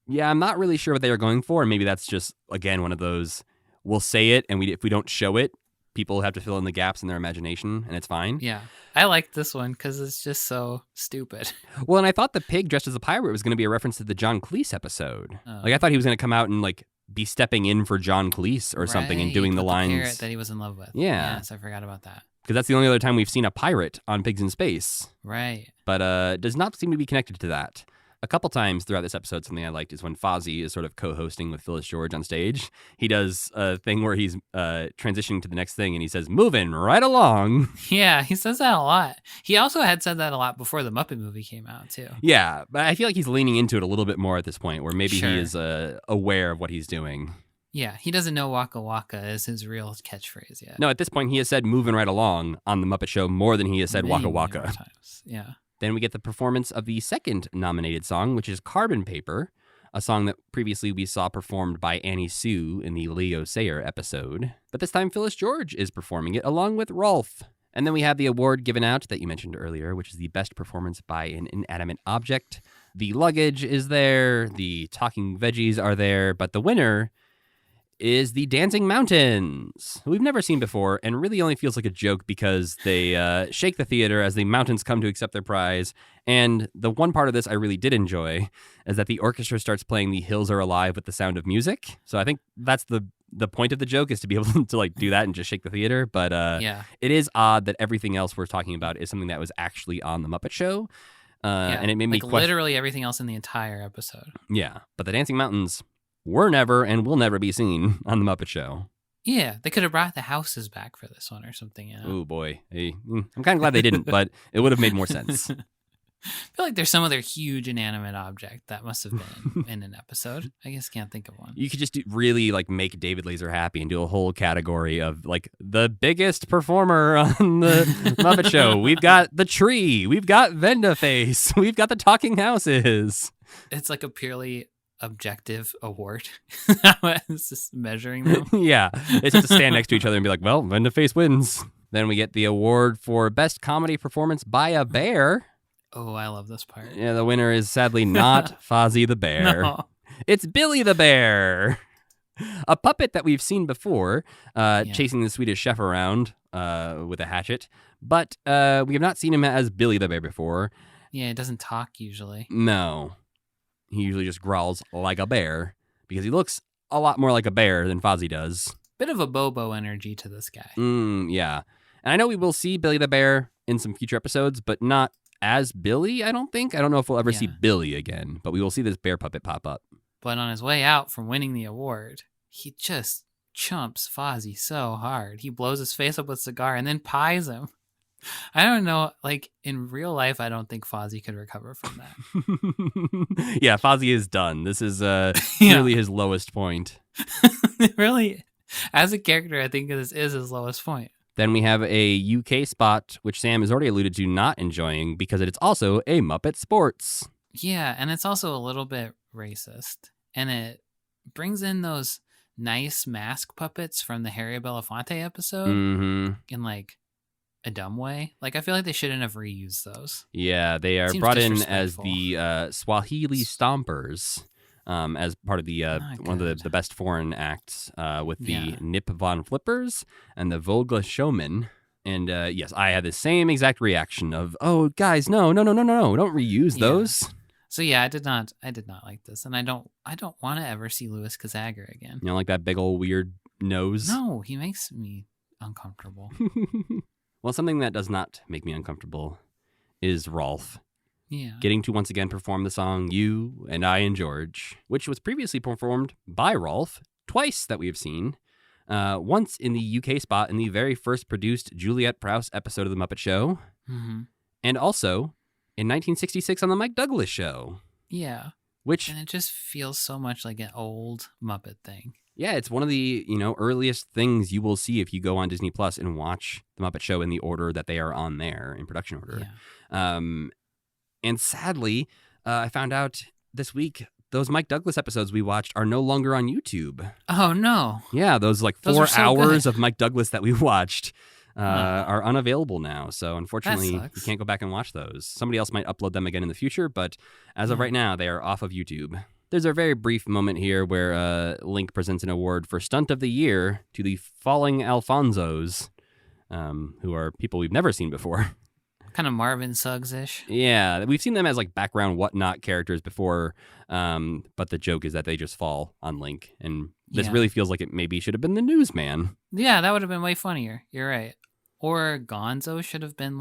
Yeah, I'm not really sure what they are going for. And maybe that's just, again, one of those, we'll say it, and if we don't show it, people have to fill in the gaps in their imagination, and it's fine. Yeah. I like this one because it's just so stupid. Well, and I thought the pig dressed as a pirate was going to be a reference to the John Cleese episode. Oh. Like, I thought he was going to come out and, like, be stepping in for John Cleese or something and Right, doing the with parrot lines. that he was in love with. Yeah. Yes, I forgot about that. Because that's the only other time we've seen a pirate on Pigs in Space. Right. But does not seem to be connected to that. A couple times throughout this episode, something I liked is when Fozzie is sort of co-hosting with Phyllis George on stage. He does a thing where he's transitioning to the next thing, and he says, moving right along. Yeah, he says that a lot. He also had said that a lot before the Muppet movie came out, too. Yeah, but I feel like he's leaning into it a little bit more at this point, where maybe Sure. he is aware of what he's doing. Yeah, he doesn't know Waka Waka is his real catchphrase yet. No, at this point, he has said moving right along on the Muppet Show more than he has said Many, Waka many Waka. more times. Yeah. Then we get the performance of the second nominated song, which is Carbon Paper, a song that previously we saw performed by Annie Sue in the Leo Sayer episode. But this time Phyllis George is performing it along with Rolf. And then we have the award given out that you mentioned earlier, which is the best performance by an inanimate object. The luggage is there, the talking veggies are there, but the winner is the Dancing Mountains, who we've never seen before and really only feels like a joke because they shake the theater as the mountains come to accept their prize. And the one part of this I really did enjoy is that the orchestra starts playing The Hills Are Alive with the sound of music. So I think that's the point of the joke, is to be able to like do that and just shake the theater. But it is odd that everything else we're talking about is something that was actually on The Muppet Show. And it made me question literally everything else in the entire episode. Yeah, but the Dancing Mountains were never and will never be seen on The Muppet Show. Yeah, they could have brought the houses back for this one or something. Oh, boy. Hey, I'm kind of glad they didn't, but it would have made more sense. I feel like there's some other huge inanimate object that must have been in an episode. I just can't think of one. You could just really like make David Laser happy and do a whole category of like the biggest performer on the Muppet Show. We've got the tree. We've got Vendaface. We've got the talking houses. It's like a purely objective award. It's just measuring them. Yeah. It's just to stand next to each other and be like, well, Vendaface wins. Then we get the award for best comedy performance by a bear. Oh, I love this part. Yeah, the winner is sadly not Fozzie the Bear. No. It's Billy the Bear, a puppet that we've seen before, chasing the Swedish chef around with a hatchet. But we have not seen him as Billy the Bear before. Yeah, it doesn't talk usually. No. He usually just growls like a bear because he looks a lot more like a bear than Fozzie does. Bit of a Bobo energy to this guy. Yeah. And I know we will see Billy the Bear in some future episodes, but not as Billy, I don't think. I don't know if we'll ever see Billy again, but we will see this bear puppet pop up. But on his way out from winning the award, he just chumps Fozzie so hard. He blows his face up with a cigar and then pies him. I don't know, like in real life, I don't think Fozzie could recover from that. Yeah, Fozzie is done. This is really his lowest point. Really, as a character, I think this is his lowest point. Then we have a UK spot, which Sam has already alluded to not enjoying because it's also a Muppet Sports. Yeah, and it's also a little bit racist. And it brings in those nice mask puppets from the Harry Belafonte episode in like a dumb way. Like, I feel like they shouldn't have reused those. Yeah, they are brought in as the Swahili Stompers. As part of the one of the best foreign acts with the Nip Von Flippers and the Volga Showman. And yes, I had the same exact reaction of, oh, guys, no, don't reuse those. So yeah, I did not like this, and I don't want to ever see Louis Kazager again. You know, like that big old weird nose? No, he makes me uncomfortable. Well, something that does not make me uncomfortable is Rolf. Yeah. Getting to once again perform the song You and I and George, which was previously performed by Rolf twice that we have seen. Once in the UK spot in the very first produced Juliet Prowse episode of The Muppet Show. Mm-hmm. And also in 1966 on The Mike Douglas Show. Yeah. And it just feels so much like an old Muppet thing. Yeah, it's one of the, earliest things you will see if you go on Disney Plus and watch The Muppet Show in the order that they are on there, in production order. Yeah. And sadly, I found out this week, those Mike Douglas episodes we watched are no longer on YouTube. Oh, no. Yeah, those 4 hours of Mike Douglas that we watched are unavailable now. So unfortunately, you can't go back and watch those. Somebody else might upload them again in the future, but as of right now, they are off of YouTube. There's a very brief moment here where Link presents an award for Stunt of the Year to the Falling Alfonsos, who are people we've never seen before. Kind of Marvin Suggs-ish. Yeah, we've seen them as background whatnot characters before, but the joke is that they just fall on Link, and this really feels like it maybe should have been the newsman. Yeah, that would have been way funnier. You're right. Or Gonzo should have been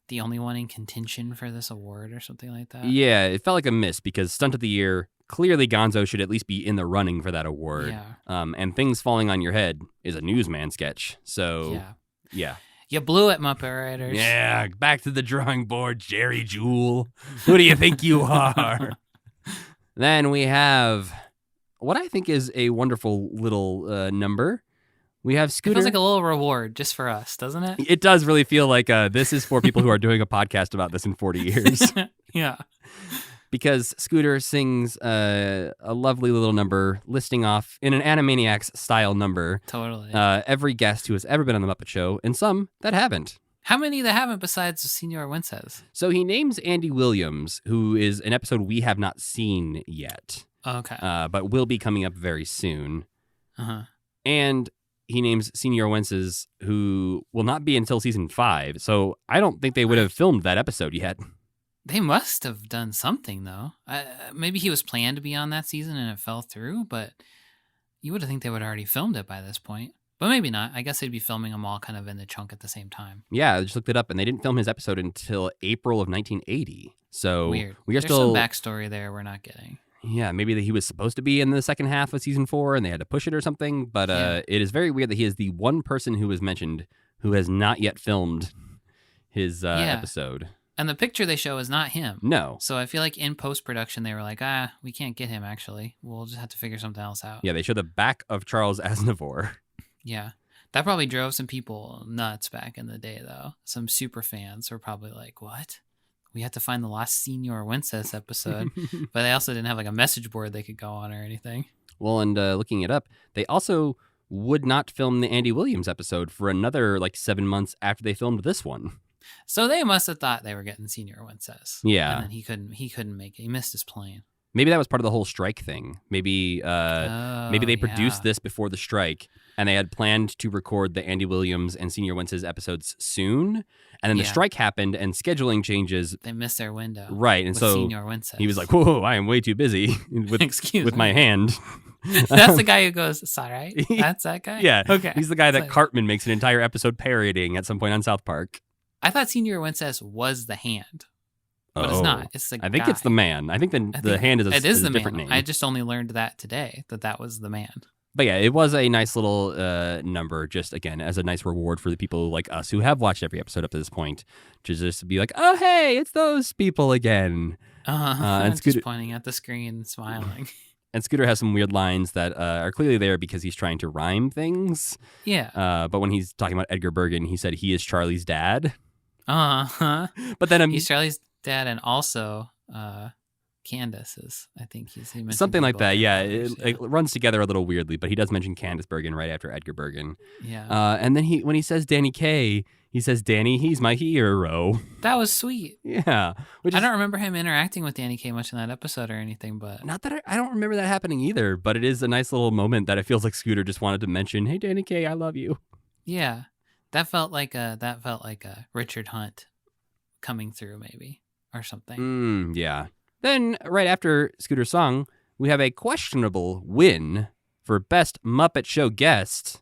the only one in contention for this award or something like that. Yeah, it felt like a miss because Stunt of the Year, clearly Gonzo should at least be in the running for that award. Yeah. And Things Falling on Your Head is a newsman sketch, so yeah. You blew it, Muppet Writers. Yeah, back to the drawing board, Jerry Jewell. Who do you think you are? Then we have what I think is a wonderful little number We have It Scooter. feels like a little reward just for us, doesn't it? It does really feel like this is for people who are doing a podcast about this in 40 years. Yeah. Because Scooter sings a lovely little number listing off in an Animaniacs style number Totally. every guest who has ever been on the Muppet Show and some that haven't. How many that haven't besides Senor Wences? So he names Andy Williams, who is an episode we have not seen yet, Okay. but will be coming up very soon. Uh-huh. And he names Senor Wences, who will not be until season 5. So I don't think they would have filmed that episode yet. They must have done something, though. Maybe he was planned to be on that season and it fell through, but you would have think they would have already filmed it by this point. But maybe not. I guess they'd be filming them all kind of in the chunk at the same time. Yeah, I just looked it up, and they didn't film his episode until April of 1980. So Weird. we are There's still some backstory there we're not getting. Yeah, maybe that he was supposed to be in the second half of season 4, and they had to push it or something. But it is very weird that he is the one person who was mentioned who has not yet filmed his episode. And the picture they show is not him. No. So I feel like in post-production, they were like, we can't get him, actually. We'll just have to figure something else out. Yeah, they show the back of Charles Aznavour. Yeah. That probably drove some people nuts back in the day, though. Some super fans were probably like, what? We had to find the lost Senor Wences episode. But they also didn't have like a message board they could go on or anything. Well, and looking it up, they also would not film the Andy Williams episode for another 7 months after they filmed this one. So they must have thought they were getting Senor Wences. Yeah. And then he couldn't make it. He missed his plane. Maybe that was part of the whole strike thing. Maybe they produced this before the strike, and they had planned to record the Andy Williams and Senor Wences episodes soon. And then the strike happened, and scheduling changes. They missed their window. Right, and with so Senor Wences. he was like, "Whoa, I am way too busy with my hand." That's the guy who goes, "It's all right." That's that guy. Yeah. Okay. He's the guy that Cartman makes an entire episode parodying at some point on South Park. I thought Senor Wences was the hand. But it's not. It's the guy. I think it's the man. I think the hand is a different name. I just only learned that today, that was the man. But yeah, it was a nice little number, just again, as a nice reward for the people like us who have watched every episode up to this point, to just be like, oh, hey, it's those people again. And Scooter, just pointing at the screen and smiling. And Scooter has some weird lines that are clearly there because he's trying to rhyme things. Yeah. But when he's talking about Edgar Bergen, he said he is Charlie's dad. Uh-huh. But then he's Charlie's dad and also Candace's. I think he mentioned something like that. Yeah, brothers, it runs together a little weirdly, but he does mention Candace Bergen right after Edgar Bergen. Yeah. And then when he says Danny Kaye, he says, Danny, he's my hero. That was sweet. Yeah. I don't remember him interacting with Danny Kaye much in that episode or anything, but... Not that I don't remember that happening either, but it is a nice little moment that it feels like Scooter just wanted to mention, hey, Danny Kaye, I love you. Yeah. That felt like a Richard Hunt coming through, maybe, or something. Yeah. Then, right after Scooter's song, we have a questionable win for Best Muppet Show Guest,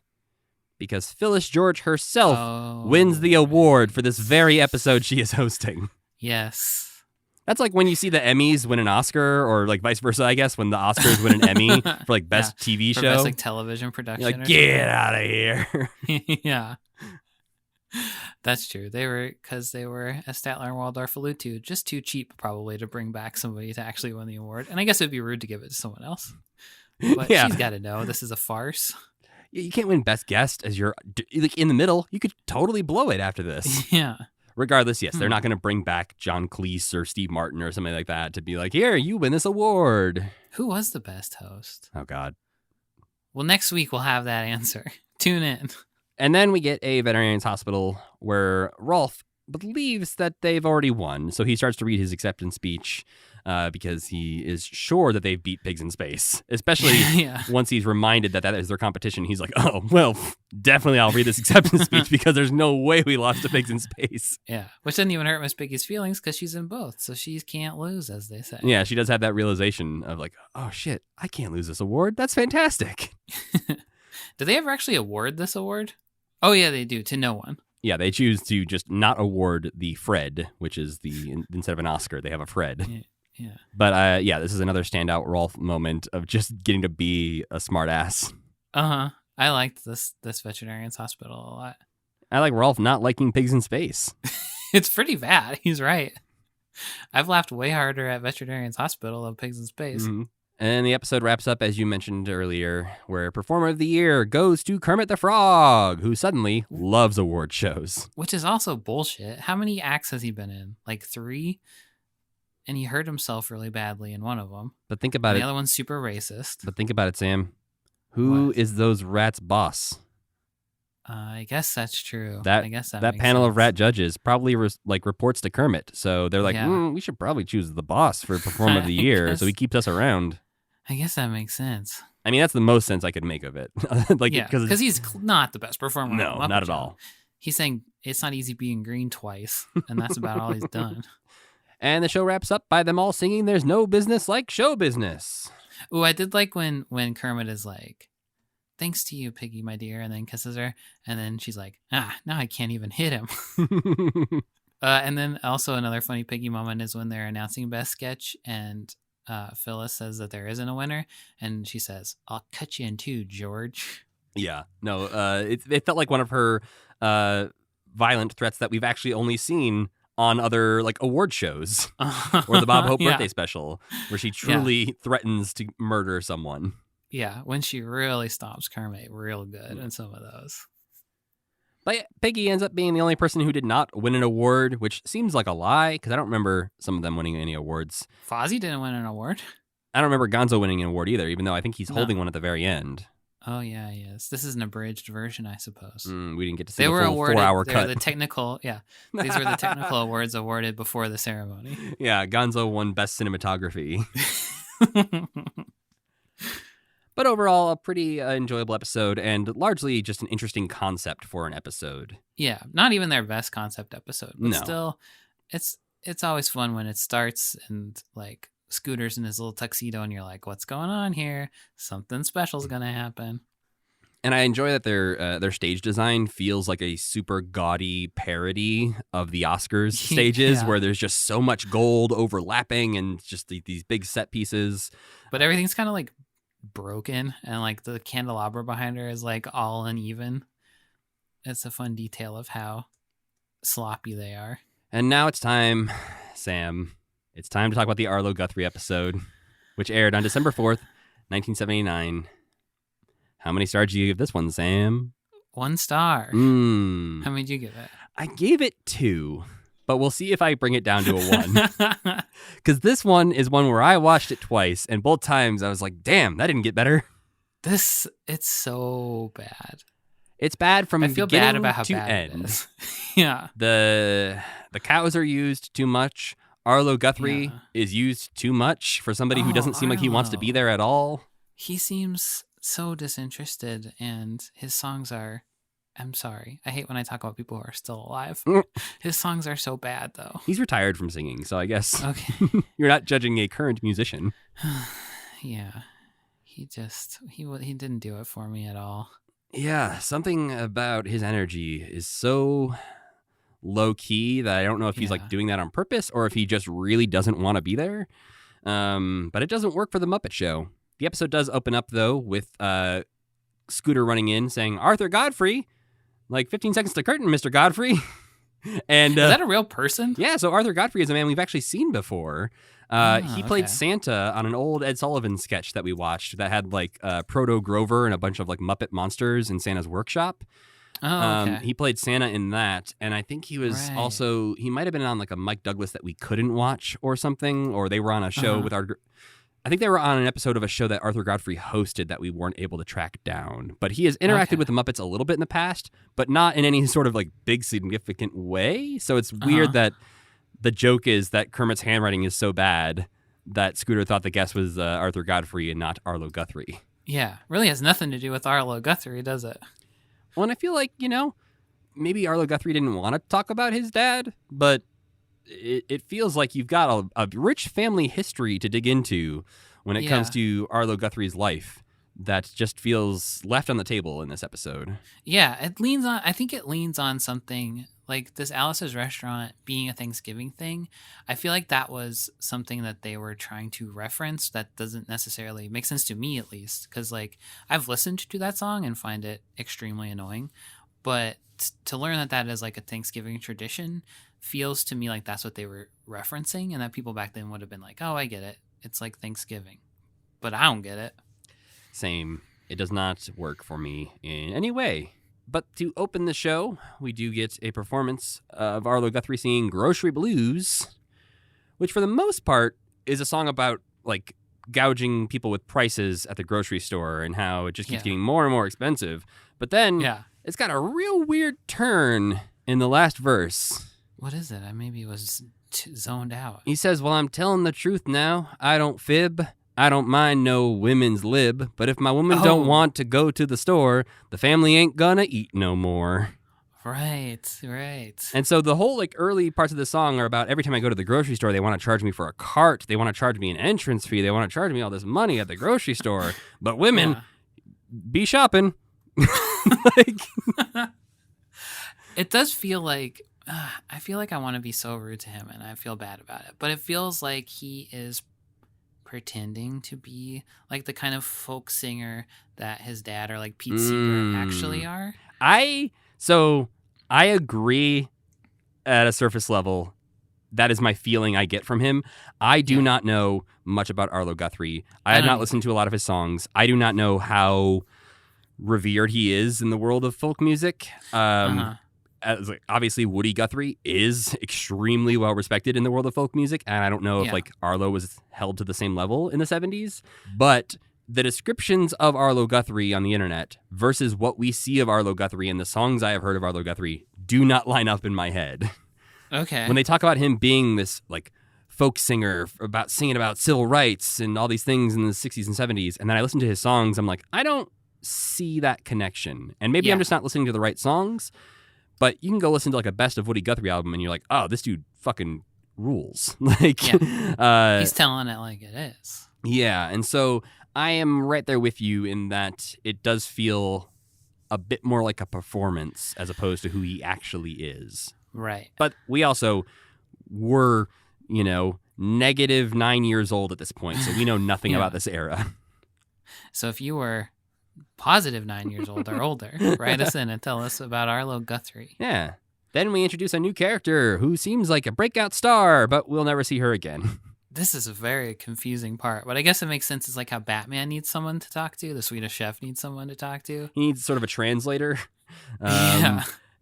because Phyllis George herself wins the award for this very episode she is hosting. Yes. That's like when you see the Emmys win an Oscar, or vice versa, I guess, when the Oscars win an Emmy for Best TV for show. Best television production. You're like, get out of here. Yeah. That's true. They were, as Statler and Waldorf allude to, just too cheap probably to bring back somebody to actually win the award. And I guess it'd be rude to give it to someone else. But she's got to know this is a farce. You can't win Best Guest as you're in the middle. You could totally blow it after this. Yeah. Regardless, yes, they're not going to bring back John Cleese or Steve Martin or somebody like that to be like, here, you win this award. Who was the best host? Oh, God. Well, next week we'll have that answer. Tune in. And then we get a veterinarian's hospital where Rolf believes that they've already won. So he starts to read his acceptance speech because he is sure that they've beat Pigs in Space, especially once he's reminded that is their competition. He's like, oh, well, definitely I'll read this acceptance speech because there's no way we lost to Pigs in Space. Yeah, which doesn't even hurt Miss Piggy's feelings because she's in both. So she can't lose, as they say. Yeah, she does have that realization of oh, shit, I can't lose this award. That's fantastic. Do they ever actually award this award? Oh, yeah, they do, to no one. Yeah, they choose to just not award the Fred, which is instead of an Oscar, they have a Fred. Yeah. But this is another standout Rolf moment of just getting to be a smart ass. Uh-huh. I liked this veterinarian's hospital a lot. I like Rolf not liking Pigs in Space. It's pretty bad. He's right. I've laughed way harder at Veterinarian's Hospital than Pigs in Space. Mm-hmm. And the episode wraps up, as you mentioned earlier, where Performer of the Year goes to Kermit the Frog, who suddenly loves award shows. Which is also bullshit. How many acts has he been in? Like 3? And he hurt himself really badly in one of them. But think about And it. the other one's super racist. But think about it, Sam. Who What? is those rats' boss? I guess that's true. That I guess that that makes panel of sense. rat judges probably reports to Kermit. So they're like, Yeah. we should probably choose the boss for Performer of the Year, guess- so he keeps us around. I guess that makes sense. I mean, that's the most sense I could make of it. Yeah, because he's not the best performer. on No, the Muppet not at Show. all. He's saying it's not easy being green twice, and that's about all he's done. And the show wraps up by them all singing "There's no business like show business." Ooh, I did like when Kermit is like, "Thanks to you, Piggy, my dear," and then kisses her, and then she's like, now I can't even hit him. And then also another funny Piggy moment is when they're announcing Best Sketch, and Phyllis says that there isn't a winner, and she says, "I'll cut you in two, George." Yeah, no, it felt like one of her violent threats that we've actually only seen on other like award shows or the Bob Hope Yeah. birthday special, where she truly threatens to murder someone. Yeah, when she really stomps Kermit real good in some of those. But yeah, Piggy ends up being the only person who did not win an award, which seems like a lie because I don't remember some of them winning any awards. Fozzie didn't win an award. I don't remember Gonzo winning an award either, even though I think he's No. holding one at the very end. Oh yeah, he is. This is an abridged version, I suppose. We didn't get to see They the were full awarded 4-hour they were cut. the technical. Yeah, these were the technical awards awarded before the ceremony. Yeah, Gonzo won Best Cinematography. But overall, a pretty enjoyable episode and largely just an interesting concept for an episode. Yeah, not even their best concept episode, but No. still, it's always fun when it starts and like Scooter's in his little tuxedo, and you're like, "What's going on here? Something special's gonna happen." And I enjoy that their stage design feels like a super gaudy parody of the Oscars stages, Yeah. where there's just so much gold overlapping and just these big set pieces. But everything's kind of like broken, and like the candelabra behind her is like all uneven. It's a fun detail of how sloppy they are. And now it's time, Sam. It's time to talk about the Arlo Guthrie episode, which aired on December 4th, 1979. How many stars do you give this one, Sam? 1 star. How Mm. many did you give it? I gave it 2, but we'll see if I bring it down to a 1. Because this one is one where I watched it twice, and both times I was like, damn, that didn't get better. It's so bad. It's bad from I feel beginning bad about how to bad end. it is. Yeah. The cows are used too much. Arlo Guthrie Yeah. is used too much for somebody who doesn't seem like he wants to be Arlo. there at all. He seems so disinterested, and his songs are. I'm sorry. I hate when I talk about people who are still alive. Mm. His songs are so bad, though. He's retired from singing, so I guess Okay. you're not judging a current musician. Yeah. He didn't do it for me at all. Yeah, something about his energy is so low key that I don't know if he's Yeah. like doing that on purpose or if he just really doesn't want to be there. But it doesn't work for the Muppet Show. The episode does open up though with Scooter running in saying, "Arthur Godfrey, like 15 seconds to curtain, Mr. Godfrey." And Is that a real person? yeah, so Arthur Godfrey is a man we've actually seen before. He played okay. Santa on an old Ed Sullivan sketch that we watched that had like Proto Grover and a bunch of like Muppet monsters in Santa's workshop. Oh, okay. He played Santa in that, and I think he was Right. also, he might have been on like a Mike Douglas that we couldn't watch or something, or they were on a show with I think they were on an episode of a show that Arthur Godfrey hosted that we weren't able to track down. But he has interacted Okay. with the Muppets a little bit in the past, but not in any sort of like big significant way. So it's weird that the joke is that Kermit's handwriting is so bad that Scooter thought the guest was Arthur Godfrey and not Arlo Guthrie. Yeah. Really has nothing to do with Arlo Guthrie, does it? Well, and I feel like, maybe Arlo Guthrie didn't want to talk about his dad, but it feels like you've got a rich family history to dig into when it comes to Arlo Guthrie's life that just feels left on the table in this episode. Yeah, I think it leans on something like this Alice's Restaurant being a Thanksgiving thing. I feel like that was something that they were trying to reference that doesn't necessarily make sense to me, at least, because like I've listened to that song and find it extremely annoying, but to learn that is like a Thanksgiving tradition feels to me like that's what they were referencing, and that people back then would have been like, oh, I get it, it's like Thanksgiving. but I don't get it. Same. It does not work for me in any way. But to open the show, we do get a performance of Arlo Guthrie singing Grocery Blues, which for the most part is a song about, like, gouging people with prices at the grocery store and how it just keeps getting more and more expensive. But then it's got a real weird turn in the last verse. What is it? I maybe was zoned out. He says, well, I'm telling the truth now. I don't fib. I don't mind no women's lib. But if my woman don't want to go to the store, the family ain't gonna eat no more. Right. And so the whole, like, early parts of the song are about every time I go to the grocery store, they want to charge me for a cart. They want to charge me an entrance fee. They want to charge me all this money at the grocery store. But women, be shopping. Like, it does feel like, I feel like I want to be so rude to him, and I feel bad about it. But it feels like he is pretending to be like the kind of folk singer that his dad or like Pete Seeger actually are. I agree at a surface level. That is my feeling I get from him. I do not know much about Arlo Guthrie. I have not listened to a lot of his songs. I do not know how revered he is in the world of folk music. As, like, obviously, Woody Guthrie is extremely well respected in the world of folk music, and I don't know if like Arlo was held to the same level in the 70s. But the descriptions of Arlo Guthrie on the internet versus what we see of Arlo Guthrie and the songs I have heard of Arlo Guthrie do not line up in my head. Okay. When they talk about him being this, like, folk singer about singing about civil rights and all these things in the 60s and 70s, and then I listen to his songs, I'm like, I don't see that connection. And maybe I'm just not listening to the right songs, but you can go listen to, like, a Best of Woody Guthrie album and you're like, oh, this dude fucking rules. Like, he's telling it like it is. Yeah, and so I am right there with you in that it does feel a bit more like a performance as opposed to who he actually is. Right. But we also were, negative 9 years old at this point, so we know nothing about this era. So if you were positive 9 years old or older, write us in and tell us about Arlo Guthrie. Yeah. Then we introduce a new character who seems like a breakout star, but we'll never see her again. This is a very confusing part, but I guess it makes sense. It's like how Batman needs someone to talk to. The Swedish Chef needs someone to talk to. He needs sort of a translator.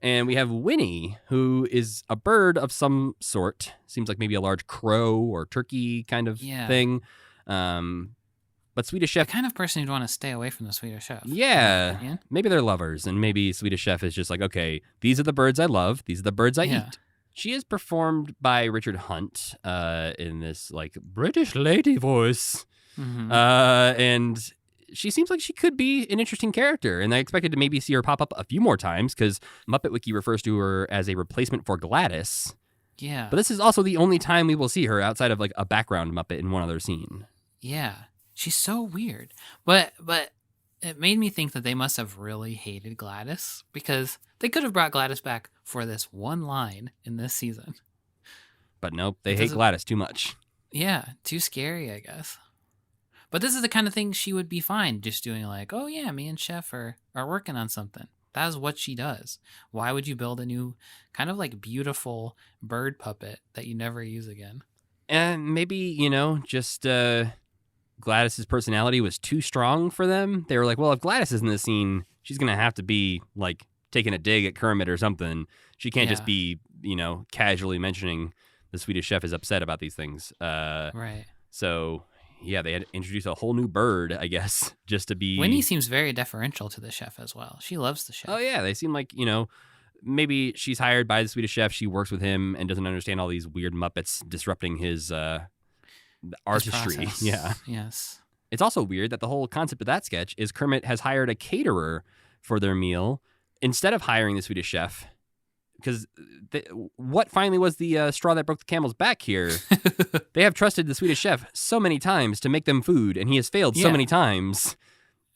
And we have Winnie, who is a bird of some sort. Seems like maybe a large crow or turkey kind of thing. But Swedish Chef... The kind of person you'd want to stay away from the Swedish Chef. Yeah. Maybe they're lovers, and maybe Swedish Chef is just like, okay, these are the birds I love. These are the birds I eat. She is performed by Richard Hunt in this, like, British lady voice. Mm-hmm. And she seems like she could be an interesting character. And I expected to maybe see her pop up a few more times because Muppet Wiki refers to her as a replacement for Gladys. Yeah. But this is also the only time we will see her outside of, like, a background Muppet in one other scene. Yeah. She's so weird. But it made me think that they must have really hated Gladys because they could have brought Gladys back for this one line in this season. But nope, they hate Gladys too much. Yeah, too scary, I guess. But this is the kind of thing she would be fine just doing, like, oh yeah, me and Chef are working on something. That is what she does. Why would you build a new kind of like beautiful bird puppet that you never use again? And maybe, just Gladys's personality was too strong for them. They were like, well, if Gladys is in the scene, she's going to have to be like taking a dig at Kermit or something. She can't just be, casually mentioning the Swedish Chef is upset about these things. Right. So, yeah, they had to introduce a whole new bird, I guess, just to be... Winnie seems very deferential to the chef as well. She loves the chef. Oh, yeah. They seem like, maybe she's hired by the Swedish Chef. She works with him and doesn't understand all these weird Muppets disrupting his artistry. Yeah. Yes. It's also weird that the whole concept of that sketch is Kermit has hired a caterer for their meal instead of hiring the Swedish Chef. Because what finally was the straw that broke the camel's back here? They have trusted the Swedish Chef so many times to make them food, and he has failed so many times.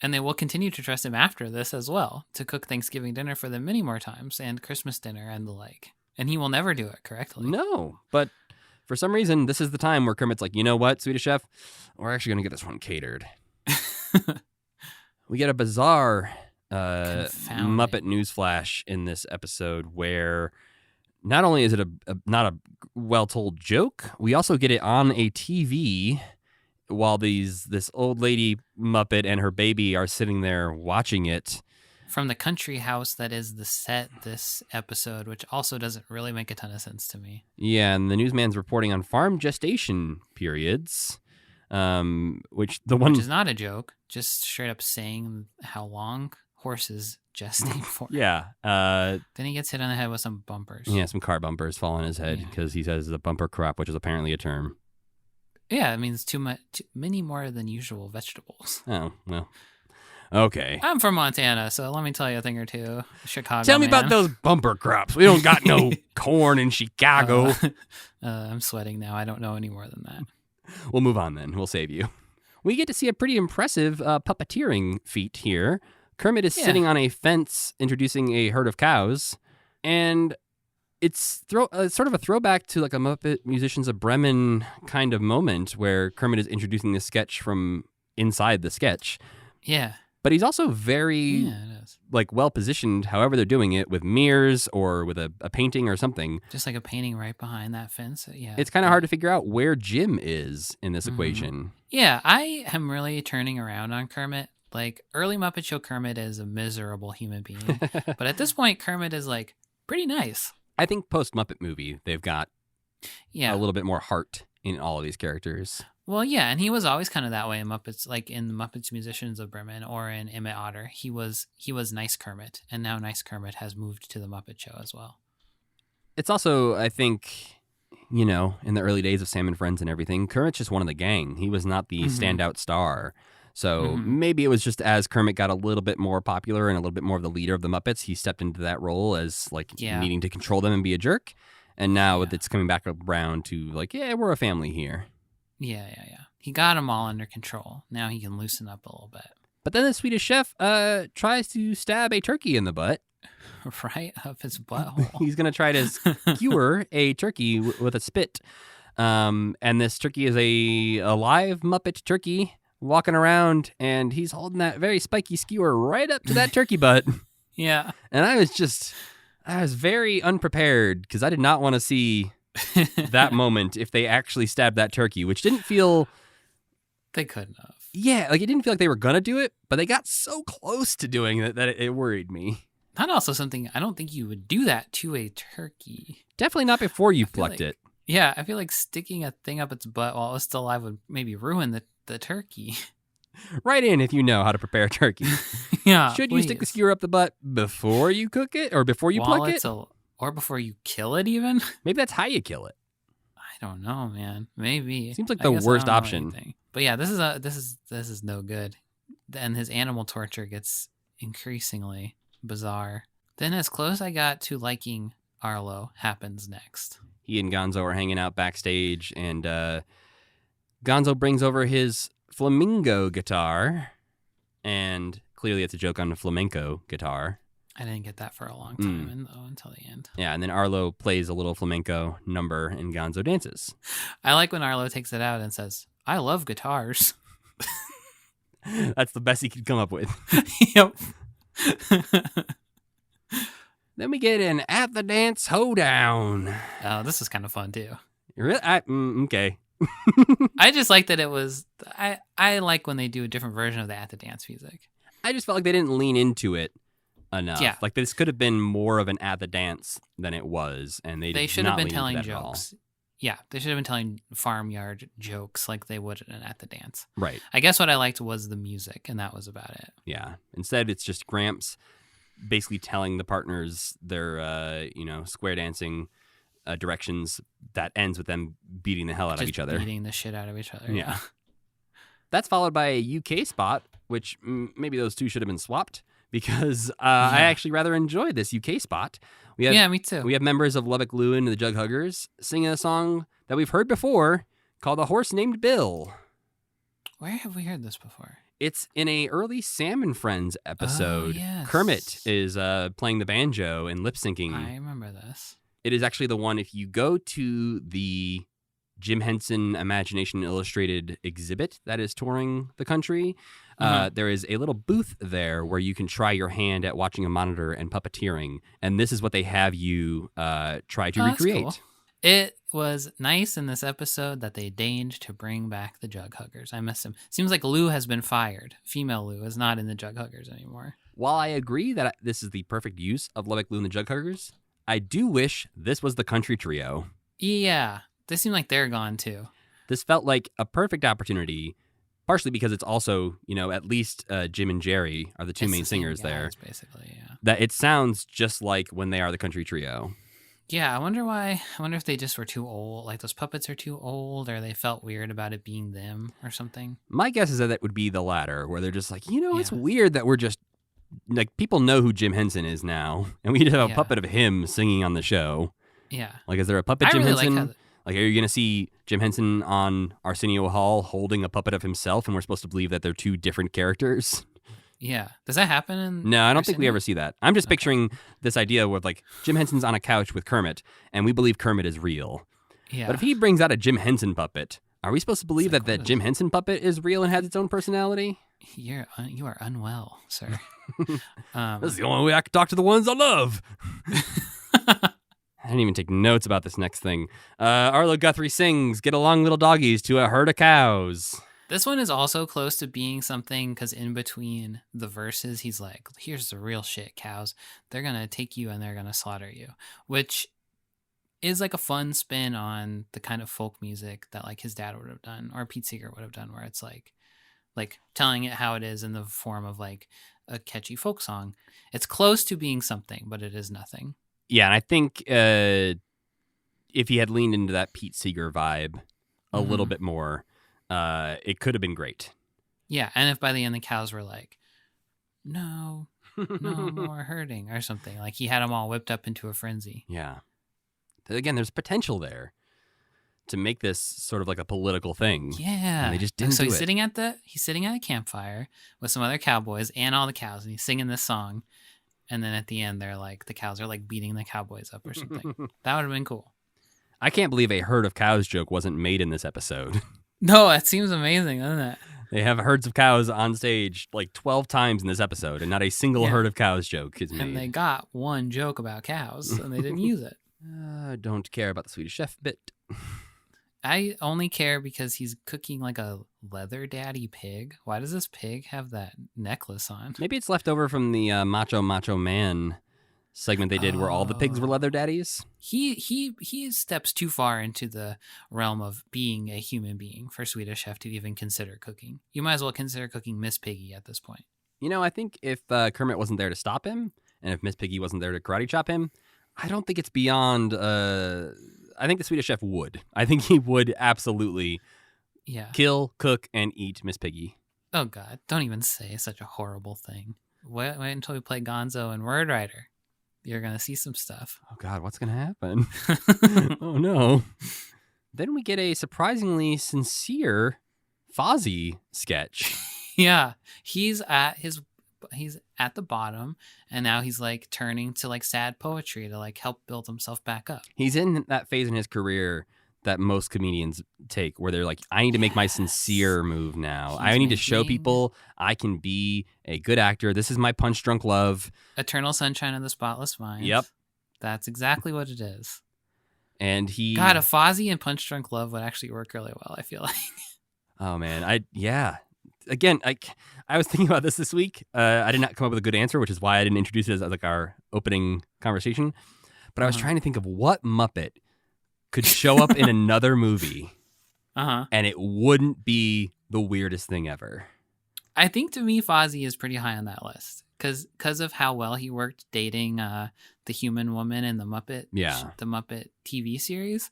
And they will continue to trust him after this as well, to cook Thanksgiving dinner for them many more times, and Christmas dinner and the like. And he will never do it correctly. No, but for some reason, this is the time where Kermit's like, you know what, Swedish Chef? We're actually going to get this one catered. We get a bizarre... Muppet newsflash in this episode where not only is it not a well-told joke, we also get it on a TV while this old lady Muppet and her baby are sitting there watching it. From the country house that is the set this episode, which also doesn't really make a ton of sense to me. Yeah, and the newsman's reporting on farm gestation periods, which is not a joke, just straight up saying how long horses gestate for. Yeah. Then he gets hit on the head with some bumpers. Yeah, some car bumpers fall on his head because he says the bumper crop, which is apparently a term. Yeah, it means too many more than usual vegetables. Oh, well. Okay. I'm from Montana, so let me tell you a thing or two. Chicago. Tell me about those bumper crops. We don't got no corn in Chicago. I'm sweating now. I don't know any more than that. We'll move on then. We'll save you. We get to see a pretty impressive puppeteering feat here. Kermit is sitting on a fence introducing a herd of cows, and it's sort of a throwback to like a Muppet Musicians of Bremen kind of moment where Kermit is introducing the sketch from inside the sketch. Yeah. But he's also very like well positioned, however they're doing it, with mirrors or with a painting or something. Just like a painting right behind that fence. Yeah. It's kind of hard to figure out where Jim is in this equation. Yeah, I am really turning around on Kermit. Like, early Muppet Show Kermit is a miserable human being. But at this point, Kermit is like pretty nice. I think post Muppet movie, they've got a little bit more heart in all of these characters. Well, yeah, and he was always kind of that way in Muppets, like in the Muppets Musicians of Bremen or in Emmett Otter. He was Nice Kermit, and now Nice Kermit has moved to the Muppet Show as well. It's also, I think, in the early days of Sam and Friends and everything, Kermit's just one of the gang. He was not the standout star. So maybe it was just as Kermit got a little bit more popular and a little bit more of the leader of the Muppets, he stepped into that role as needing to control them and be a jerk. And now it's coming back around to we're a family here. Yeah. He got them all under control. Now he can loosen up a little bit. But then the Swedish chef tries to stab a turkey in the butt. Right up his butthole. He's going to try to skewer a turkey with a spit. And this turkey is a live Muppet turkey walking around, and he's holding that very spiky skewer right up to that turkey butt. Yeah. And I was very unprepared because I did not want to see that moment if they actually stabbed that turkey, which didn't feel... They couldn't have. Yeah, it didn't feel like they were going to do it, but they got so close to doing it that it worried me. Not also something, I don't think you would do that to a turkey. Definitely not before you plucked it. Yeah, I feel like sticking a thing up its butt while it was still alive would maybe ruin the turkey. Write in if you know how to prepare a turkey. Yeah, Should you stick the skewer up the butt before you cook it or before you pluck it? Or before you kill it even? Maybe that's how you kill it. I don't know, man. Maybe. Seems like the worst option. But yeah, this is no good. And his animal torture gets increasingly bizarre. Then as close I got to liking Arlo happens next. He and Gonzo are hanging out backstage, and Gonzo brings over his flamingo guitar, and clearly it's a joke on the flamenco guitar. I didn't get that for a long time until the end. Yeah, and then Arlo plays a little flamenco number, and Gonzo dances. I like when Arlo takes it out and says, "I love guitars." That's the best he could come up with. Yep. Then we get an At the Dance Hoedown. Oh, this is kind of fun too. Really? Okay. I just like that it was... I like when they do a different version of the At the Dance music. I just felt like they didn't lean into it enough. Yeah. Like this could have been more of an At the Dance than it was, and they should have been telling jokes. jokes. Yeah, they should have been telling farmyard jokes like they would At the Dance. Right. I guess what I liked was the music, and that was about it. Yeah. Instead, it's just Gramps basically telling the partners their, square dancing directions that ends with them beating the hell out of each other. Beating the shit out of each other. Yeah. That's followed by a UK spot, which maybe those two should have been swapped because I actually rather enjoyed this UK spot. Me too. We have members of Lubbock Lewin and the Jug Huggers singing a song that we've heard before called A Horse Named Bill. Where have we heard this before? It's in a early Sam and Friends episode. Oh, yes. Kermit is playing the banjo and lip syncing. I remember this. It is actually the one, if you go to the Jim Henson Imagination Illustrated exhibit that is touring the country, there is a little booth there where you can try your hand at watching a monitor and puppeteering. And this is what they have you try to recreate. Cool. It was nice in this episode that they deigned to bring back the Jug Huggers. I miss him. Seems like Lou has been fired. Female Lou is not in the Jug Huggers anymore. While I agree that this is the perfect use of Lubbock Lou and the Jug Huggers, I do wish this was the country trio. Yeah, they seem like they're gone too. This felt like a perfect opportunity, partially because it's also, at least Jim and Jerry are the two main singers there. Basically, yeah. That it sounds just like when they are the country trio. Yeah, I wonder why. I wonder if they just were too old. Like those puppets are too old, or they felt weird about it being them or something. My guess is that would be the latter, where they're just like, it's weird that we're just, like, people know who Jim Henson is now, and we need to have a puppet of him singing on the show. Yeah. Like, is there a puppet Jim really Henson? Like, are you going to see Jim Henson on Arsenio Hall holding a puppet of himself, and we're supposed to believe that they're two different characters? Yeah. Does that happen? No, I don't think we ever see that. I'm just picturing this idea where, like, Jim Henson's on a couch with Kermit, and we believe Kermit is real. Yeah. But if he brings out a Jim Henson puppet, are we supposed to believe that Jim Henson puppet is real and has its own personality? You are unwell, sir. This is the only way I can talk to the ones I love. I didn't even take notes about this next thing. Arlo Guthrie sings, "Get along, little doggies," to a herd of cows. This one is also close to being something because in between the verses, he's like, here's the real shit, cows. They're going to take you and they're going to slaughter you, which is like a fun spin on the kind of folk music that like his dad would have done or Pete Seeger would have done, where it's like telling it how it is in the form of like a catchy folk song. It's close to being something, but it is nothing. Yeah, and I think if he had leaned into that Pete Seeger vibe a little bit more, it could have been great. Yeah, and if by the end the cows were like, no more hurting or something, like he had them all whipped up into a frenzy. Yeah. Again, there's potential there to make this sort of like a political thing. Yeah. And they just didn't so do he's it. He's sitting at a campfire with some other cowboys and all the cows, and he's singing this song. And then at the end, they're like, the cows are like beating the cowboys up or something. That would have been cool. I can't believe a herd of cows joke wasn't made in this episode. No, that seems amazing, doesn't it? They have herds of cows on stage like 12 times in this episode, and not a single herd of cows joke is made. And they got one joke about cows, and they didn't use it. Don't care about the Swedish Chef bit. I only care because he's cooking like a leather daddy pig. Why does this pig have that necklace on? Maybe it's left over from the Macho Man segment they did where all the pigs were leather daddies. He steps too far into the realm of being a human being for Swedish Chef to even consider cooking. You might as well consider cooking Miss Piggy at this point. I think if Kermit wasn't there to stop him, and if Miss Piggy wasn't there to karate chop him, I don't think it's beyond... I think the Swedish Chef would. I think he would absolutely kill, cook, and eat Miss Piggy. Oh, God. Don't even say such a horrible thing. Wait until we play Gonzo and Word Rider. You're going to see some stuff. Oh, God. What's going to happen? Oh, no. Then we get a surprisingly sincere Fozzie sketch. Yeah. He's at the bottom, and now he's like turning to like sad poetry to like help build himself back up. He's in that phase in his career that most comedians take where they're like, I need to make my sincere move now. I need to show people I can be a good actor. This is my punch drunk love. Eternal Sunshine of the Spotless Mind. Yep. That's exactly what it is. And God, a Fozzie and Punch Drunk Love would actually work really well, I feel like. Oh, man. Again, I was thinking about this week. I did not come up with a good answer, which is why I didn't introduce it as like our opening conversation. But I was trying to think of what Muppet could show up in another movie, and it wouldn't be the weirdest thing ever. I think to me, Fozzie is pretty high on that list because of how well he worked dating the human woman in the Muppet TV series.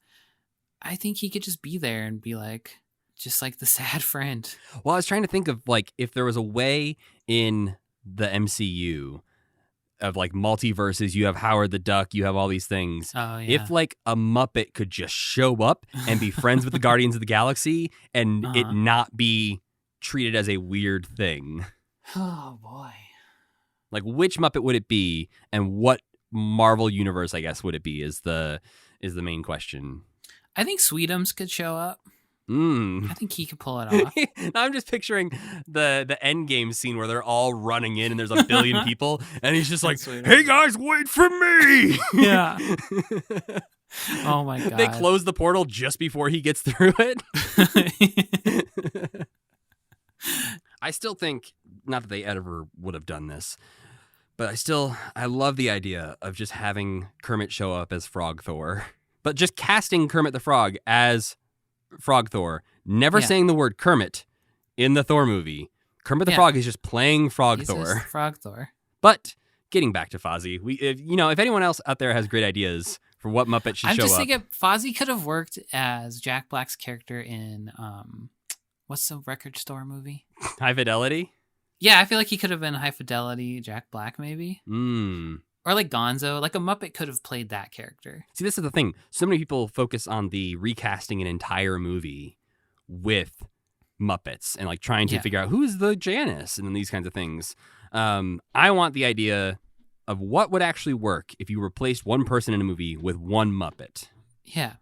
I think he could just be there and be like. Just like the sad friend. Well, I was trying to think of like if there was a way in the MCU of like multiverses, you have Howard the Duck, you have all these things. Oh, yeah. If like a Muppet could just show up and be friends with the Guardians of the Galaxy and it not be treated as a weird thing. Oh, boy. Like which Muppet would it be and what Marvel universe, I guess, would it be is the main question. I think Sweetums could show up. I think he could pull it off. I'm just picturing the end game scene where they're all running in and there's a billion people and he's just like, hey guys, wait for me. Yeah. Oh my god. They close the portal just before he gets through it. I still think, not that they ever would have done this, but I love the idea of just having Kermit show up as Frog Thor, but just casting Kermit the Frog as Frog Thor, never Yeah. saying the word Kermit in the Thor movie. Kermit the Yeah. Frog is just playing Frog He's Thor. just Frog Thor. But getting back to Fozzie, if anyone else out there has great ideas for what Muppet should I'm show just up, thinking Fozzie could have worked as Jack Black's character in what's the record store movie? High Fidelity. Yeah, I feel like he could have been High Fidelity Jack Black, maybe. Mm. Or like Gonzo. Like a Muppet could have played that character. See, this is the thing. So many people focus on the recasting an entire movie with Muppets and like trying to Yeah. figure out who's the Janice and these kinds of things. I want the idea of what would actually work if you replaced one person in a movie with one Muppet. Yeah.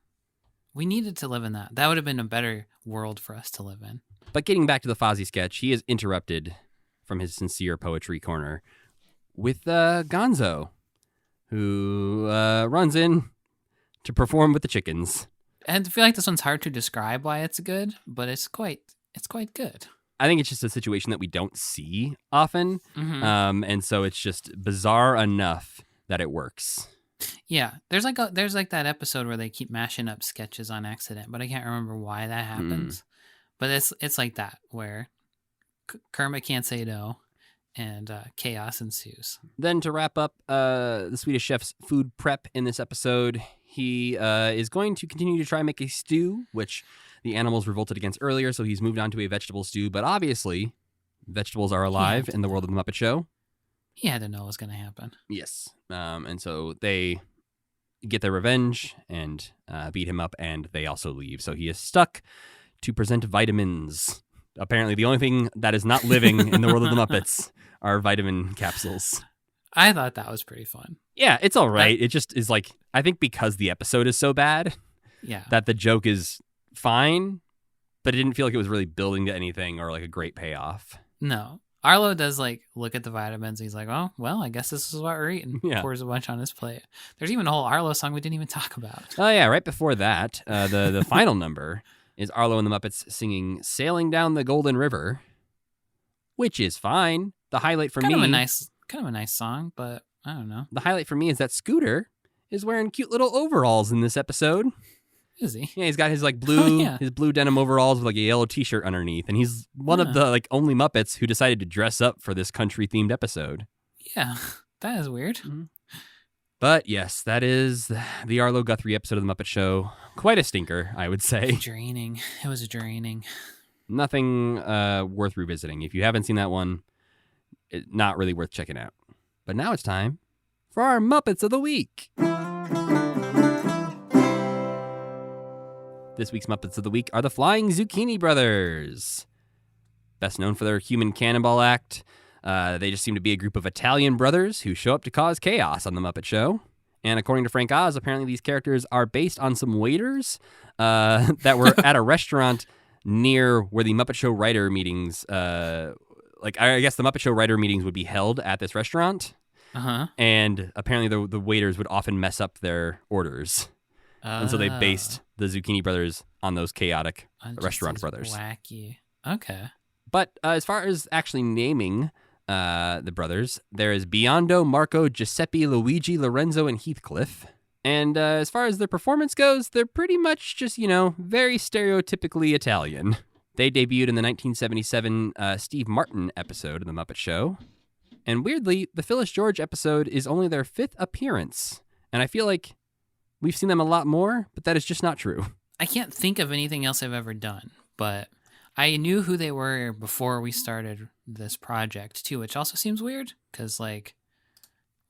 We needed to live in that. That would have been a better world for us to live in. But getting back to the Fozzie sketch, he is interrupted from his sincere poetry corner with Gonzo, who runs in to perform with the chickens. And I feel like this one's hard to describe why it's good, but it's quite good. I think it's just a situation that we don't see often. Mhm. And so it's just bizarre enough that it works. Yeah, there's like that episode where they keep mashing up sketches on accident, but I can't remember why that happens. But it's like that where Kermit can't say no, and chaos ensues. Then to wrap up the Swedish chef's food prep in this episode, he is going to continue to try and make a stew, which the animals revolted against earlier, so he's moved on to a vegetable stew. But obviously, vegetables are alive in the world of the Muppet Show. He had to know what was going to happen. Yes. And so they get their revenge and beat him up, and they also leave. So he is stuck to present vitamins. Apparently, the only thing that is not living in the world of the Muppets are vitamin capsules. I thought that was pretty fun. Yeah, it's all right. It just is like, I think because the episode is so bad Yeah. that the joke is fine, but it didn't feel like it was really building to anything or like a great payoff. No. Arlo does like look at the vitamins. He's like, oh, well, I guess this is what we're eating. Yeah. Pours a bunch on his plate. There's even a whole Arlo song we didn't even talk about. Oh, yeah, right before that, the final number is Arlo and the Muppets singing Sailing Down the Golden River, which is fine. The highlight for Kind me... of a nice song, but I don't know. The highlight for me is that Scooter is wearing cute little overalls in this episode. Is he? Yeah, he's got his like blue yeah. his blue denim overalls with like a yellow t-shirt underneath, and he's one of the like only Muppets who decided to dress up for this country themed episode. Yeah, that is weird. But yes, that is the Arlo Guthrie episode of the Muppet Show. Quite a stinker, I would say. Draining. It was draining. Nothing worth revisiting. If you haven't seen that one, not really worth checking out. But now it's time for our Muppets of the Week. This week's Muppets of the Week are the Flying Zucchini Brothers. Best known for their human cannonball act, they just seem to be a group of Italian brothers who show up to cause chaos on The Muppet Show. And according to Frank Oz, apparently these characters are based on some waiters that were at a restaurant near where the Muppet Show writer meetings, I guess the Muppet Show writer meetings would be held at this restaurant. Uh-huh. And apparently the waiters would often mess up their orders. And so they based the Zucchini Brothers on those chaotic restaurant brothers. Wacky. Okay. But as far as actually naming the brothers, there is Biondo, Marco, Giuseppe, Luigi, Lorenzo, and Heathcliff. And as far as their performance goes, they're pretty much just, very stereotypically Italian. They debuted in the 1977 Steve Martin episode of The Muppet Show. And weirdly, the Phyllis George episode is only their 5th appearance. And I feel like we've seen them a lot more, but that is just not true. I can't think of anything else I've ever done, but I knew who they were before we started this project too, which also seems weird because,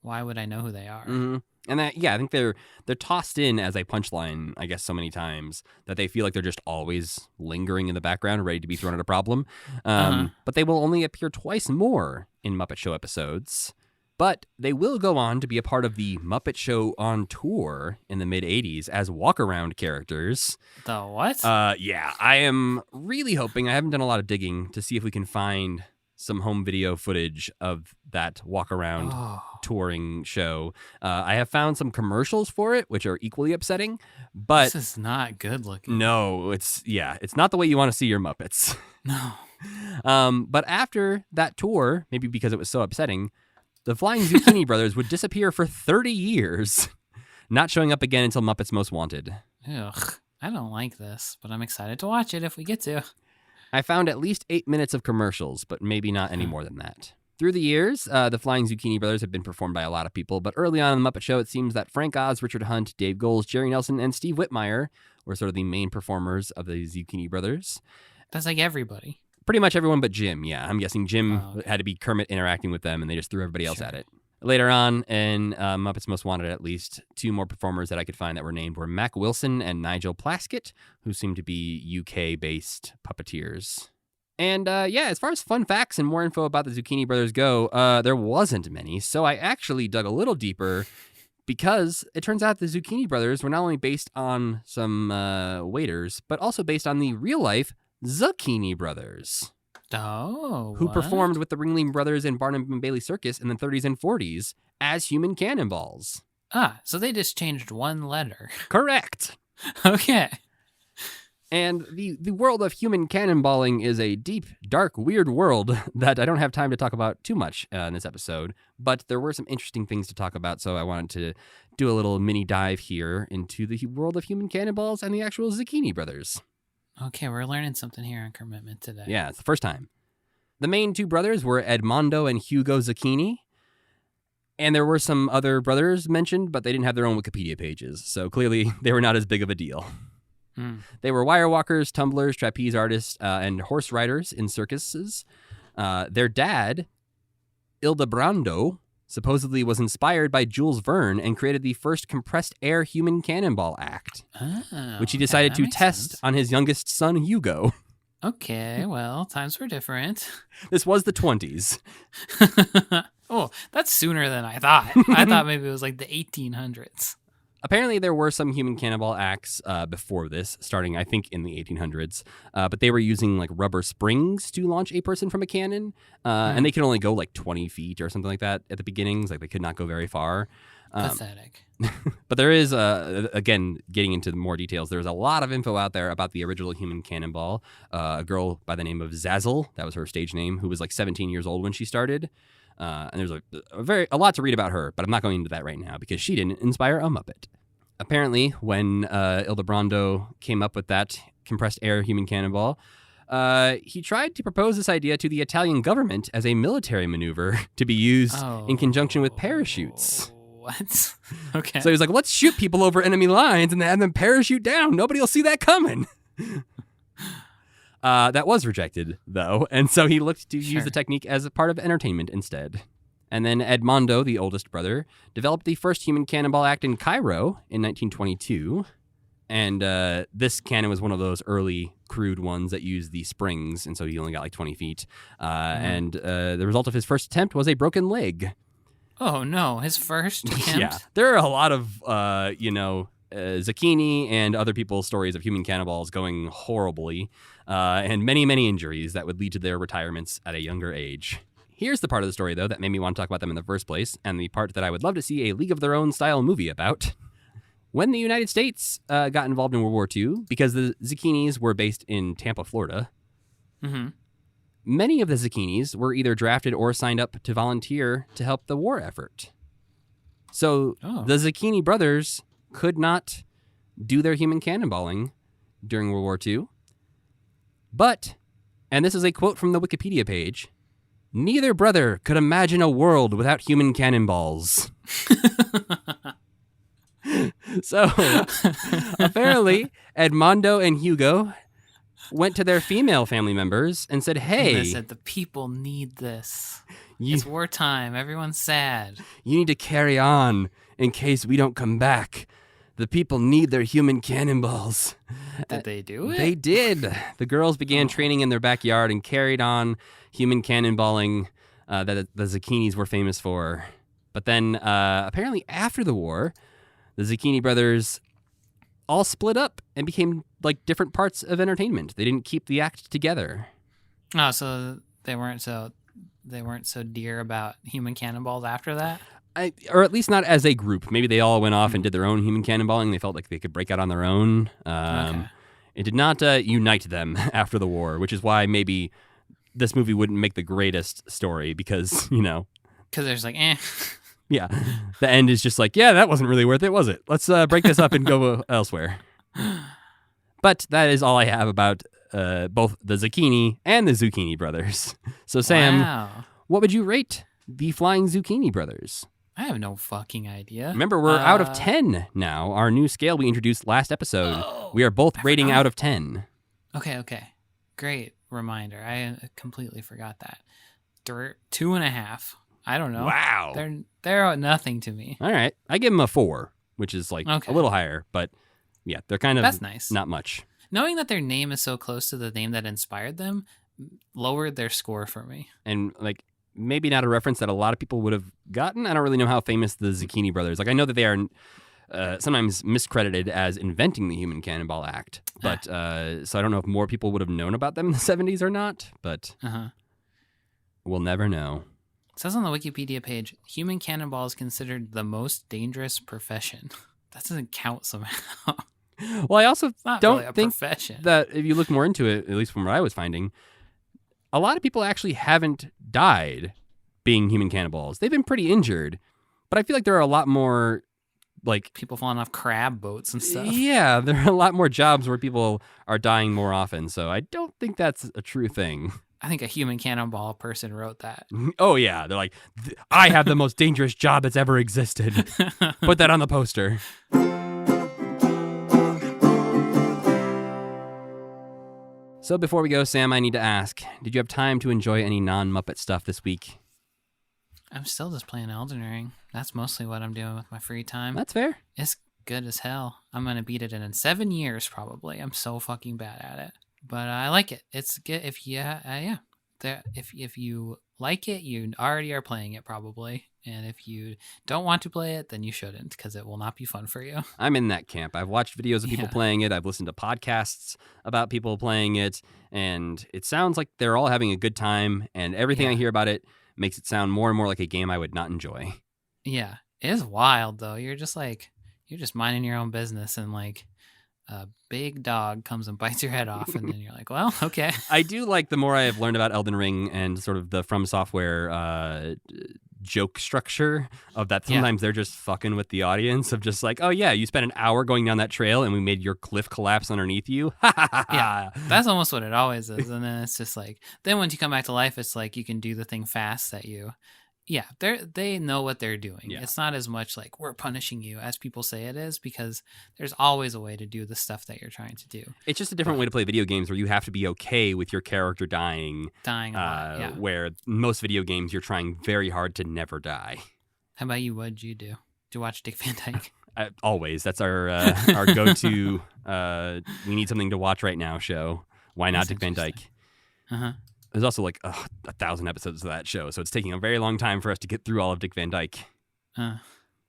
why would I know who they are? Mm-hmm. And I think they're tossed in as a punchline, I guess, so many times that they feel like they're just always lingering in the background, ready to be thrown at a problem. But they will only appear twice more in Muppet Show episodes. But they will go on to be a part of the Muppet Show on Tour in the mid-'80s as walk-around characters. The what? Yeah, I am really hoping, I haven't done a lot of digging to see if we can find some home video footage of that walk around touring show. I have found some commercials for it, which are equally upsetting, but this is not good looking. no, it's not the way you want to see your Muppets. No. But after that tour, maybe because it was so upsetting, the Flying Zucchini Brothers would disappear for 30 years, not showing up again until Muppets Most Wanted. Ugh, I don't like this, but I'm excited to watch it if we get to. I found at least 8 minutes of commercials, but maybe not any more than that. Through the years, the Flying Zucchini Brothers have been performed by a lot of people, but early on in the Muppet Show, it seems that Frank Oz, Richard Hunt, Dave Goelz, Jerry Nelson, and Steve Whitmire were sort of the main performers of the Zucchini Brothers. That's like everybody. Pretty much everyone but Jim, yeah. I'm guessing Jim had to be Kermit interacting with them, and they just threw everybody else at it. Later on, in Muppets Most Wanted, at least, 2 more performers that I could find that were named were Mac Wilson and Nigel Plaskett, who seem to be UK-based puppeteers. And as far as fun facts and more info about the Zucchini Brothers go, there wasn't many, so I actually dug a little deeper because it turns out the Zucchini Brothers were not only based on some waiters, but also based on the real-life Zucchini Brothers. Oh, who what? performed with the Ringling Brothers in Barnum and Bailey Circus in the 30s and 40s as human cannonballs. So they just changed one letter. Correct. Okay. And the world of human cannonballing is a deep, dark, weird world that I don't have time to talk about too much in this episode, but there were some interesting things to talk about, so I wanted to do a little mini dive here into the world of human cannonballs and the actual Zucchini Brothers. Okay, we're learning something here on Commitment today. Yeah, it's the first time. The main 2 brothers were Edmondo and Hugo Zucchini, and there were some other brothers mentioned, but they didn't have their own Wikipedia pages, so clearly they were not as big of a deal. They were wire walkers, tumblers, trapeze artists, and horse riders in circuses. Their dad, Ildebrando, supposedly was inspired by Jules Verne and created the first compressed air human cannonball act, which he decided to test on his youngest son, Hugo. Okay, well, times were different. This was the 20s. Oh, that's sooner than I thought. I thought maybe it was like the 1800s. Apparently, there were some human cannonball acts before this, starting, I think, in the 1800s. But they were using, like, rubber springs to launch a person from a cannon. And they could only go, like, 20 feet or something like that at the beginnings. Like, they could not go very far. Pathetic. But there is, again, getting into more details, there's a lot of info out there about the original human cannonball. A girl by the name of Zazzle, that was her stage name, who was, like, 17 years old when she started. And there's a lot to read about her, but I'm not going into that right now because she didn't inspire a Muppet. Apparently, when Ildebrando came up with that compressed air human cannonball, he tried to propose this idea to the Italian government as a military maneuver to be used in conjunction with parachutes. What? Okay. So he was like, let's shoot people over enemy lines and have them parachute down. Nobody will see that coming. That was rejected, though, and so he looked to use the technique as a part of entertainment instead. And then Edmondo, the oldest brother, developed the first human cannonball act in Cairo in 1922. And this cannon was one of those early crude ones that used the springs, and so he only got like 20 feet. And the result of his first attempt was a broken leg. Oh, no, his first attempt? Yeah, there are a lot of, Zucchini and other people's stories of human cannonballs going horribly, and many, many injuries that would lead to their retirements at a younger age. Here's the part of the story, though, that made me want to talk about them in the first place, and the part that I would love to see a League of Their Own style movie about. When the United States got involved in World War II, because the Zucchinis were based in Tampa, Florida, many of the Zucchinis were either drafted or signed up to volunteer to help the war effort. So the Zucchini brothers could not do their human cannonballing during World War II. But, and this is a quote from the Wikipedia page, neither brother could imagine a world without human cannonballs. So, apparently, Edmondo and Hugo went to their female family members and said, hey. They said, the people need this. It's wartime. Everyone's sad. You need to carry on in case we don't come back. The people need their human cannonballs. Did they do it? They did. The girls began training in their backyard and carried on human cannonballing that the Zucchinis were famous for. But then, apparently after the war, the Zucchini brothers all split up and became like different parts of entertainment. They didn't keep the act together. Oh, so they weren't. So they weren't so dear about human cannonballs after that. Or at least not as a group. Maybe they all went off and did their own human cannonballing. They felt like they could break out on their own. Okay. It did not unite them after the war, which is why maybe this movie wouldn't make the greatest story because, Because there's like, yeah, the end is just like, yeah, that wasn't really worth it, was it? Let's break this up and go elsewhere. But that is all I have about both the Zucchini and the Zucchini Brothers. So, Sam, wow. what would you rate the Flying Zucchini Brothers? I have no fucking idea. Remember, we're out of 10 now. Our new scale we introduced last episode. We are both rating out of 10. Okay. Great reminder. I completely forgot that. 2.5. I don't know. Wow. They're nothing to me. All right. I give them a 4, which is like a little higher, but yeah, they're kind of That's nice. Not much. Knowing that their name is so close to the name that inspired them lowered their score for me. And like maybe not a reference that a lot of people would have gotten. I don't really know how famous the Zucchini Brothers. Like I know that they are sometimes miscredited as inventing the Human Cannonball Act, but so I don't know if more people would have known about them in the 70s or not, but we'll never know. It says on the Wikipedia page, human cannonball is considered the most dangerous profession. That doesn't count somehow. Well, I also don't really a think profession. that if you look more into it, at least from what I was finding, a lot of people actually haven't died being human cannibals. They've been pretty injured, but I feel like there are a lot more like people falling off crab boats and stuff. Yeah, there are a lot more jobs where people are dying more often, so I don't think that's a true thing. I think a human cannonball person wrote that. Oh yeah, they're like, I have the most dangerous job that's ever existed. Put that on the poster. So before we go, Sam, I need to ask, did you have time to enjoy any non-Muppet stuff this week? I'm still just playing Elden Ring. That's mostly what I'm doing with my free time. That's fair. It's good as hell. I'm going to beat it in 7 years probably. I'm so fucking bad at it. But I like it. It's good. If you like it, you already are playing it probably. And if you don't want to play it, then you shouldn't, because it will not be fun for you. I'm in that camp. I've watched videos of people playing it. I've listened to podcasts about people playing it. And it sounds like they're all having a good time. And everything I hear about it makes it sound more and more like a game I would not enjoy. Yeah. It is wild, though. You're just minding your own business, and like a big dog comes and bites your head off, and then you're like, well, okay. I do like the more I have learned about Elden Ring and sort of the From Software joke structure of that. Sometimes they're just fucking with the audience of just like, oh yeah, you spent an hour going down that trail and we made your cliff collapse underneath you. Yeah, that's almost what it always is. And then it's just like, then once you come back to life, it's like you can do the thing fast that you... Yeah, they know what they're doing. Yeah. It's not as much like we're punishing you as people say it is, because there's always a way to do the stuff that you're trying to do. It's just a different way to play video games where you have to be okay with your character dying. Dying a lot, where most video games you're trying very hard to never die. How about you? What'd you do? Did you watch Dick Van Dyke? Always. That's our go-to we need something to watch right now show. Why not Dick Van Dyke? Uh-huh. There's also like 1,000 episodes of that show, so it's taking a very long time for us to get through all of Dick Van Dyke.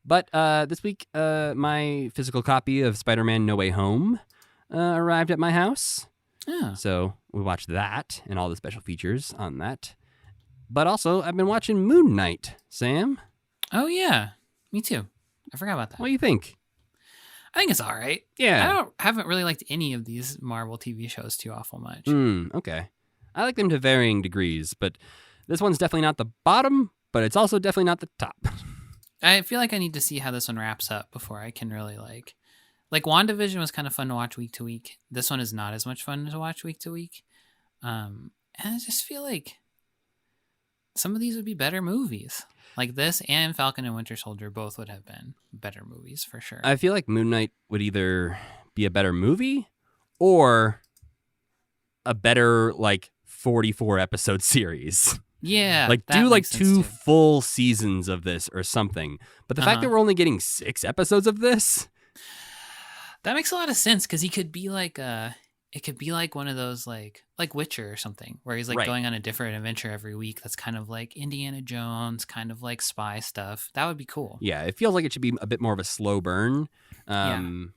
But this week, my physical copy of Spider-Man No Way Home arrived at my house. Yeah. So we watched that and all the special features on that. But also, I've been watching Moon Knight, Sam. Oh, yeah. Me too. I forgot about that. What do you think? I think it's all right. Yeah. Haven't really liked any of these Marvel TV shows too awful much. Okay. I like them to varying degrees, but this one's definitely not the bottom, but it's also definitely not the top. I feel like I need to see how this one wraps up before I can really like WandaVision was kind of fun to watch week to week. This one is not as much fun to watch week to week. And I just feel like some of these would be better movies. Like this and Falcon and Winter Soldier both would have been better movies for sure. I feel like Moon Knight would either be a better movie or a better 44 episode series. Yeah. Do 2 full seasons of this or something. But the fact that we're only getting 6 episodes of this, that makes a lot of sense, because he could be like it could be like one of those like Witcher or something, where he's going on a different adventure every week. That's kind of like Indiana Jones, kind of like spy stuff. That would be cool. Yeah, it feels like it should be a bit more of a slow burn. And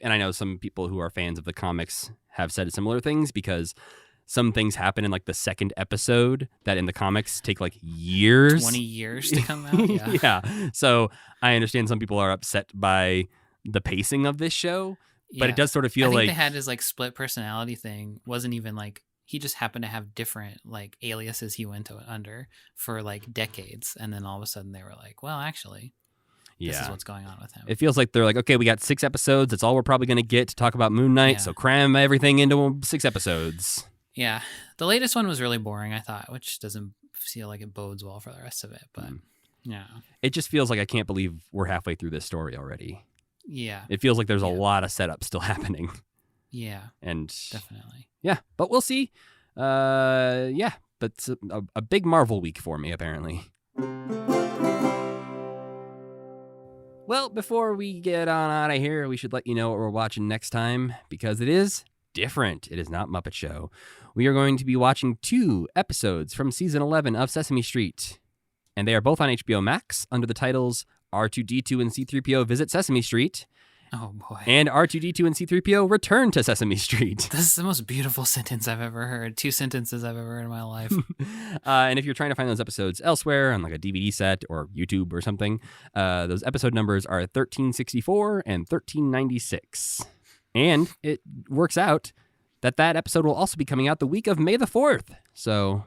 I know some people who are fans of the comics have said similar things, because some things happen in like the second episode that in the comics take like years. 20 years to come out. Yeah. Yeah. So I understand some people are upset by the pacing of this show, but it does sort of feel I think like they had his like split personality thing. Wasn't even like he just happened to have different like aliases he went under for like decades, and then all of a sudden they were like, well, actually, this is what's going on with him. It feels like they're like, okay, we got 6 episodes. That's all we're probably going to get to talk about Moon Knight. Yeah. So cram everything into 6 episodes. Yeah. The latest one was really boring, I thought, which doesn't feel like it bodes well for the rest of it. But yeah. It just feels like I can't believe we're halfway through this story already. Yeah. It feels like there's a lot of setup still happening. Yeah. And definitely. Yeah, but we'll see. But it's a big Marvel week for me, apparently. Well, before we get on out of here, we should let you know what we're watching next time, because it is different. It is not Muppet Show. We are going to be watching 2 episodes from season 11 of Sesame Street, and they are both on HBO Max under the titles R2-D2 and C-3PO Visit Sesame Street, Oh, boy. and R2-D2 and C-3PO Return to Sesame Street. This is the most beautiful sentence I've ever heard. 2 sentences I've ever heard in my life. And if you're trying to find those episodes elsewhere on like a DVD set or YouTube or something, those episode numbers are 1364 and 1396. And it works out that episode will also be coming out the week of May the 4th. So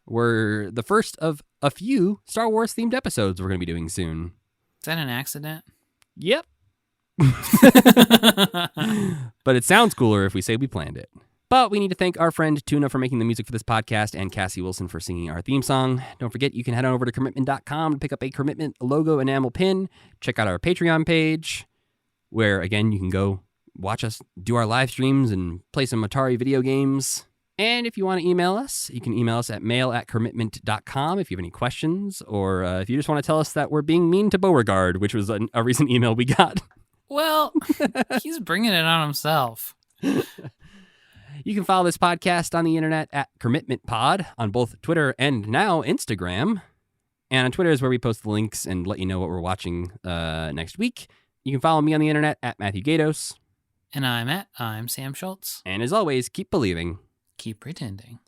we're the first of a few Star Wars themed episodes we're going to be doing soon. Is that an accident? Yep. But it sounds cooler if we say we planned it. But we need to thank our friend Tuna for making the music for this podcast and Cassie Wilson for singing our theme song. Don't forget, you can head on over to commitment.com to pick up a Commitment logo enamel pin. Check out our Patreon page, where, again, you can go watch us do our live streams and play some Atari video games. And if you want to email us, you can email us at mail@commitment.com if you have any questions, or if you just want to tell us that we're being mean to Beauregard, which was a recent email we got. Well, he's bringing it on himself. You can follow this podcast on the internet at Commitment Pod on both Twitter and now Instagram. And on Twitter is where we post the links and let you know what we're watching next week. You can follow me on the internet at Matthew Gatos. And I'm Sam Schultz. And as always, keep believing. Keep pretending.